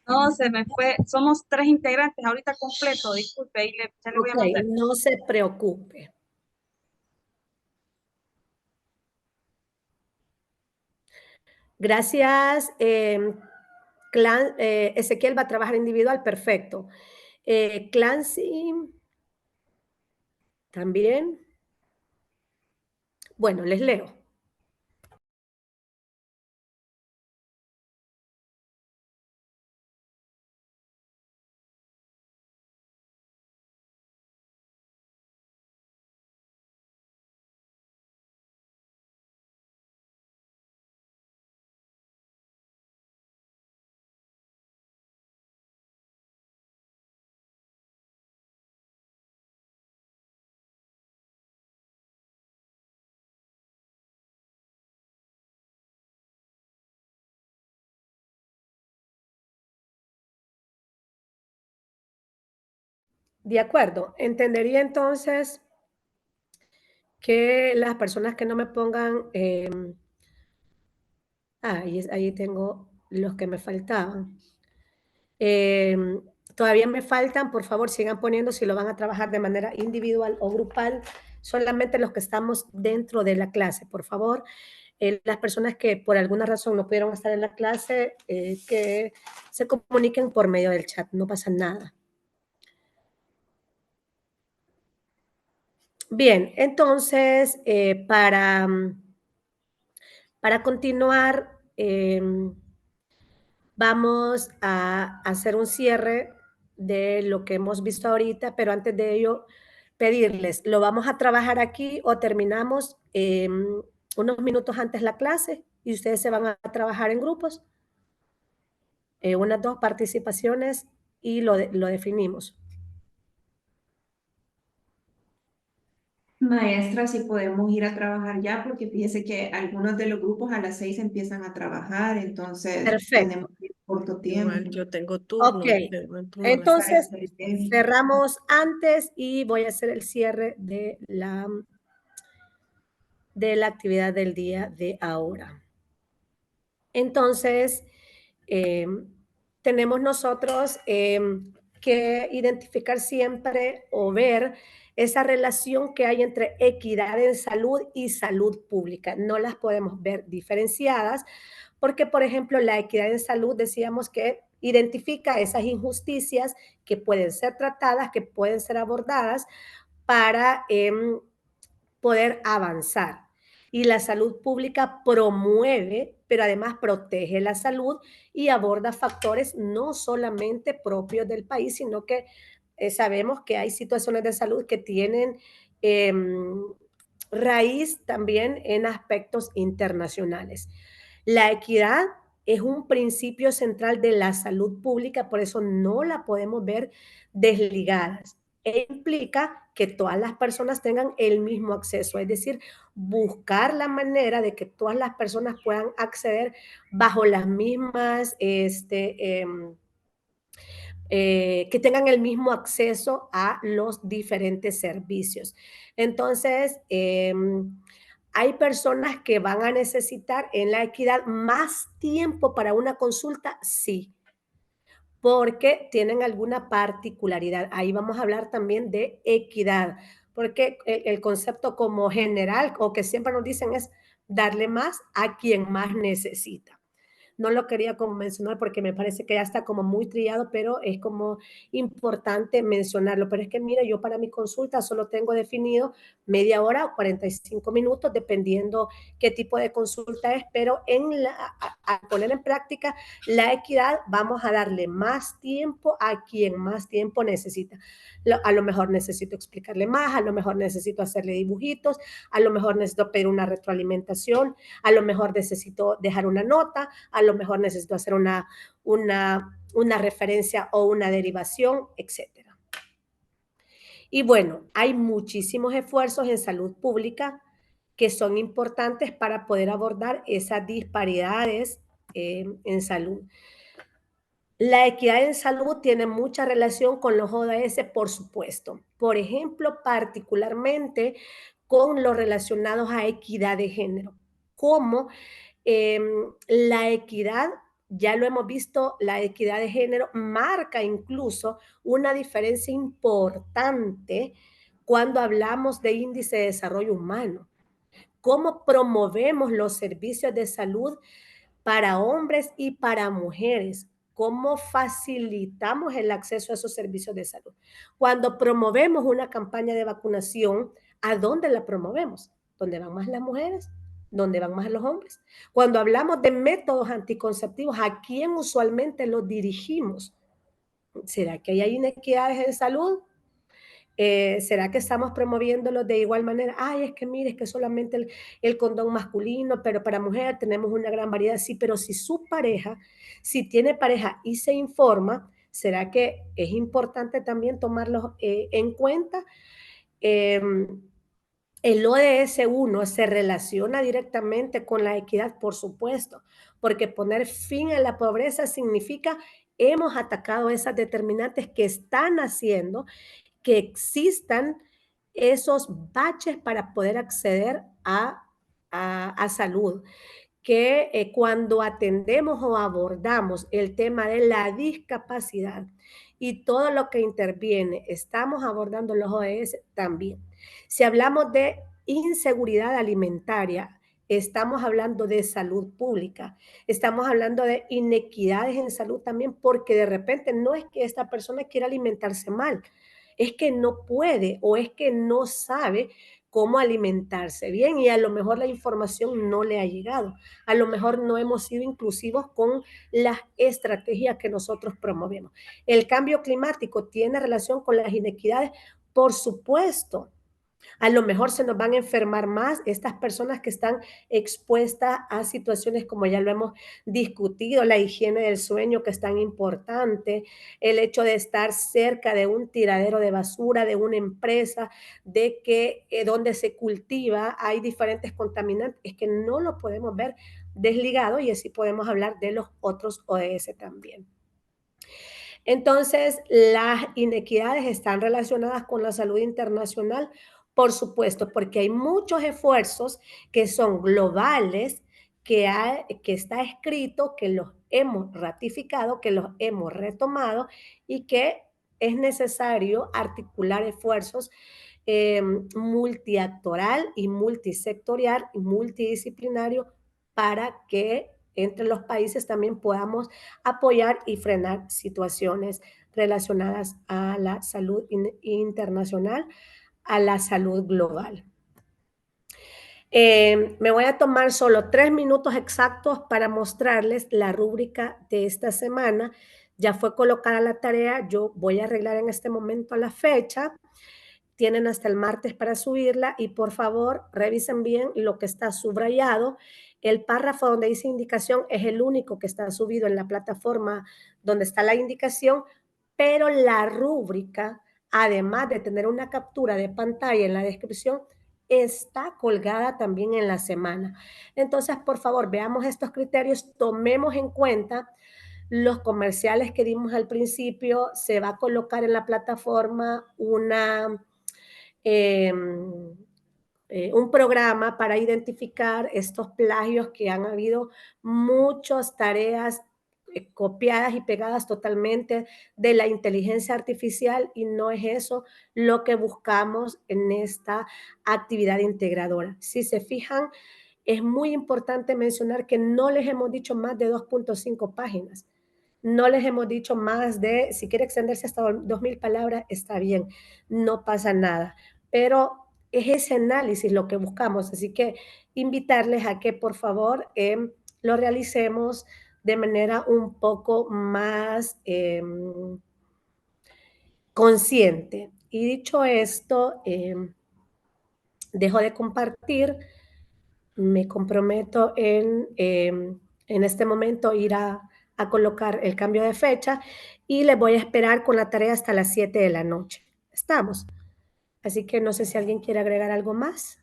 No, se me fue. Somos 3 integrantes ahorita completo. Disculpe, ahí ya le voy a mandar. No se preocupe. Gracias. Ezequiel va a trabajar individual, perfecto. Clancy también. Bueno, les leo. De acuerdo, entendería entonces que las personas que no me pongan, ahí tengo los que me faltaban. Todavía me faltan, por favor sigan poniendo si lo van a trabajar de manera individual o grupal, solamente los que estamos dentro de la clase, por favor. Las personas que por alguna razón no pudieron estar en la clase, que se comuniquen por medio del chat, no pasa nada. Bien, entonces, para continuar, vamos a hacer un cierre de lo que hemos visto ahorita, pero antes de ello, pedirles, ¿lo vamos a trabajar aquí o terminamos unos minutos antes la clase y ustedes se van a trabajar en grupos? Unas 2 participaciones y lo definimos. Maestra, si podemos ir a trabajar ya, porque fíjese que algunos de los grupos a las 6 empiezan a trabajar, entonces Perfecto. tenemos corto tiempo. Igual yo tengo turno. Ok, tengo turno. entonces cerramos antes y voy a hacer el cierre de la actividad del día de ahora. Entonces, tenemos nosotros que identificar siempre o ver esa relación que hay entre equidad en salud y salud pública. No las podemos ver diferenciadas porque, por ejemplo, la equidad en salud decíamos que identifica esas injusticias que pueden ser tratadas, que pueden ser abordadas para poder avanzar. Y la salud pública promueve, pero además protege la salud y aborda factores no solamente propios del país, sino que sabemos que hay situaciones de salud que tienen raíz también en aspectos internacionales. La equidad es un principio central de la salud pública, por eso no la podemos ver desligadas. E implica que todas las personas tengan el mismo acceso, es decir, buscar la manera de que todas las personas puedan acceder bajo las mismas, que tengan el mismo acceso a los diferentes servicios. Entonces, hay personas que van a necesitar en la equidad más tiempo para una consulta, sí, porque tienen alguna particularidad. Ahí vamos a hablar también de equidad, porque el concepto como general o que siempre nos dicen es darle más a quien más necesita. No lo quería como mencionar porque me parece que ya está como muy trillado, pero es como importante mencionarlo. Pero es que, mira, yo para mi consulta solo tengo definido media hora o 45 minutos, dependiendo qué tipo de consulta es, pero al poner en práctica la equidad, vamos a darle más tiempo a quien más tiempo necesita. A lo mejor necesito explicarle más, a lo mejor necesito hacerle dibujitos, a lo mejor necesito pedir una retroalimentación, a lo mejor necesito dejar una nota, a lo mejor necesito hacer una referencia o una derivación, etc. Y bueno, hay muchísimos esfuerzos en salud pública que son importantes para poder abordar esas disparidades en salud. La equidad en salud tiene mucha relación con los ODS, por supuesto. Por ejemplo, particularmente con los relacionados a equidad de género, como la equidad, ya lo hemos visto, la equidad de género marca incluso una diferencia importante cuando hablamos de índice de desarrollo humano. ¿Cómo promovemos los servicios de salud para hombres y para mujeres? ¿Cómo facilitamos el acceso a esos servicios de salud? Cuando promovemos una campaña de vacunación, ¿a dónde la promovemos? ¿Dónde van más las mujeres? ¿Dónde van más los hombres? Cuando hablamos de métodos anticonceptivos, ¿a quién usualmente los dirigimos? ¿Será que hay inequidades en salud? ¿Será que estamos promoviéndolo de igual manera? Ay, es que mire, es que solamente el condón masculino, pero para mujer tenemos una gran variedad. Sí, pero si su pareja, si tiene pareja y se informa, ¿será que es importante también tomarlo en cuenta? El ODS 1 se relaciona directamente con la equidad, por supuesto, porque poner fin a la pobreza significa hemos atacado esas determinantes que están haciendo que existan esos baches para poder acceder a salud, que cuando atendemos o abordamos el tema de la discapacidad y todo lo que interviene, estamos abordando los ODS también. Si hablamos de inseguridad alimentaria, estamos hablando de salud pública, estamos hablando de inequidades en salud también, porque de repente no es que esta persona quiera alimentarse mal, es que no puede o es que no sabe cómo alimentarse bien y a lo mejor la información no le ha llegado. A lo mejor no hemos sido inclusivos con las estrategias que nosotros promovemos. ¿El cambio climático tiene relación con las inequidades? Por supuesto. A lo mejor se nos van a enfermar más estas personas que están expuestas a situaciones como ya lo hemos discutido, la higiene del sueño que es tan importante, el hecho de estar cerca de un tiradero de basura, de una empresa, de que donde se cultiva hay diferentes contaminantes, es que no lo podemos ver desligado y así podemos hablar de los otros ODS también. Entonces, las inequidades están relacionadas con la salud internacional, por supuesto, porque hay muchos esfuerzos que son globales, que está escrito, que los hemos ratificado, que los hemos retomado y que es necesario articular esfuerzos multiactoral y multisectorial y multidisciplinario para que entre los países también podamos apoyar y frenar situaciones relacionadas a la salud internacional, a la salud global. Me voy a tomar solo 3 minutos exactos para mostrarles la rúbrica de esta semana. Ya fue colocada la tarea, yo voy a arreglar en este momento la fecha tienen hasta el martes para subirla y por favor revisen bien lo que está subrayado. El párrafo donde dice indicación es el único que está subido en la plataforma donde está la indicación, pero la rúbrica, además de tener una captura de pantalla en la descripción, está colgada también en la semana. Entonces, por favor, veamos estos criterios, tomemos en cuenta los comerciales que dimos al principio. Se va a colocar en la plataforma un programa para identificar estos plagios, que han habido muchas tareas copiadas y pegadas totalmente de la inteligencia artificial, y no es eso lo que buscamos en esta actividad integradora. Si se fijan, es muy importante mencionar que no les hemos dicho más de 2.5 páginas. No les hemos dicho más de, si quiere extenderse hasta 2.000 palabras, está bien, no pasa nada. Pero es ese análisis lo que buscamos. Así que invitarles a que por favor lo realicemos de manera un poco más consciente. Y dicho esto, dejo de compartir. Me comprometo en este momento ir a colocar el cambio de fecha y les voy a esperar con la tarea hasta las 7 de la noche. ¿Estamos? Así que no sé si alguien quiere agregar algo más.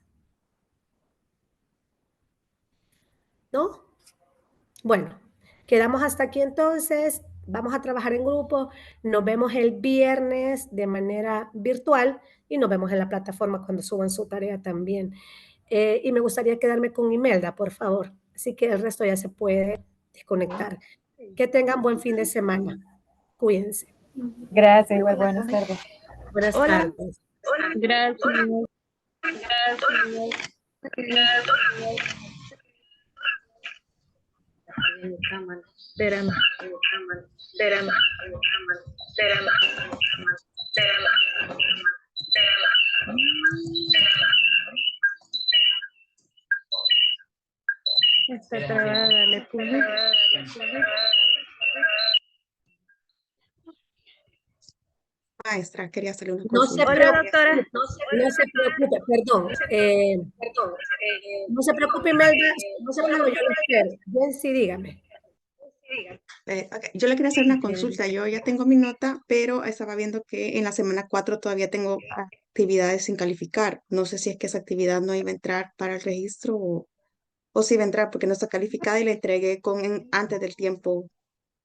¿No? Bueno, quedamos hasta aquí entonces. Vamos a trabajar en grupo. Nos vemos el viernes de manera virtual y nos vemos en la plataforma cuando suban su tarea también. Y me gustaría quedarme con Imelda, por favor. Así que el resto ya se puede desconectar. Que tengan buen fin de semana. Cuídense. Gracias, igual, buenas tardes. Buenas Hola. tardes. Gracias. Espérame. Está trabada, le puse. Maestra, quería hacerle una No se consulta. Hola, doctora. No se preocupe, perdón. No se preocupe, Imelda. No se preocupe, yo lo espero. Bien, sí, dígame. Ok, yo le quería hacer una consulta. Yo ya tengo mi nota, pero estaba viendo que en la semana 4 todavía tengo actividades sin calificar. No sé si es que esa actividad no iba a entrar para el registro o si iba a entrar porque no está calificada y la entregué antes del tiempo,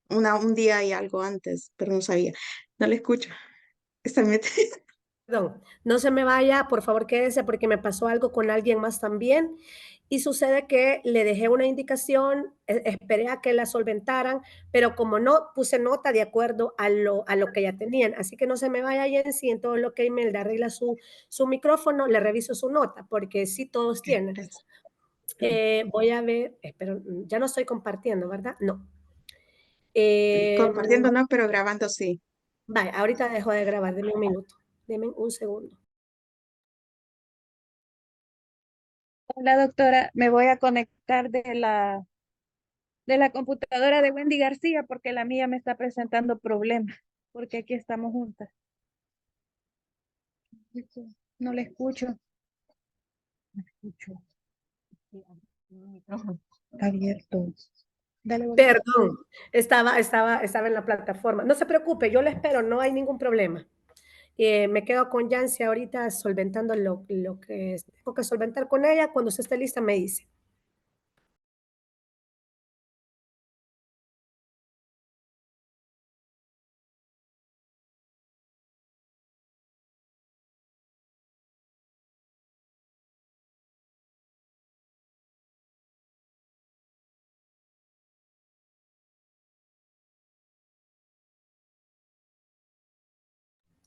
un día y algo antes, pero no sabía. No le escucho. Está metida. Perdón, no se me vaya, por favor quédese porque me pasó algo con alguien más también y sucede que le dejé una indicación, esperé a que la solventaran, pero como no puse nota de acuerdo a lo que ya tenían, así que no se me vaya, Jensi, en todo lo que Imelda arregla su micrófono, le reviso su nota, porque sí todos tienen. Voy a ver, pero ya no estoy compartiendo, ¿verdad? No. Compartiendo no, pero grabando sí. Vale, ahorita dejo de grabar, denme un minuto, denme un segundo. Hola, doctora. Me voy a conectar de la computadora de Wendy García porque la mía me está presentando problemas, porque aquí estamos juntas. No le escucho. No escucho. Está abierto. Dale, Wendy. Perdón, estaba en la plataforma. No se preocupe, yo lo espero, no hay ningún problema. Me quedo con Yancy ahorita solventando lo que tengo que solventar con ella. Cuando usted esté lista, me dice.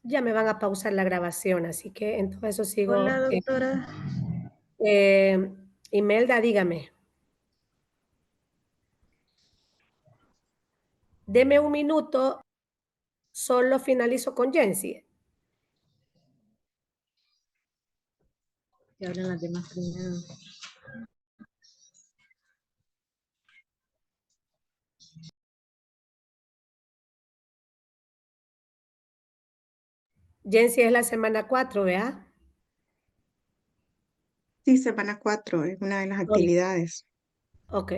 Ya me van a pausar la grabación, así que en todo eso sigo. Hola, doctora. Imelda, dígame. Deme un minuto, solo finalizo con Yancy. Que hablan las demás primero. Jensi, es la semana 4, ¿verdad? Sí, semana 4 es una de las actividades. Ok.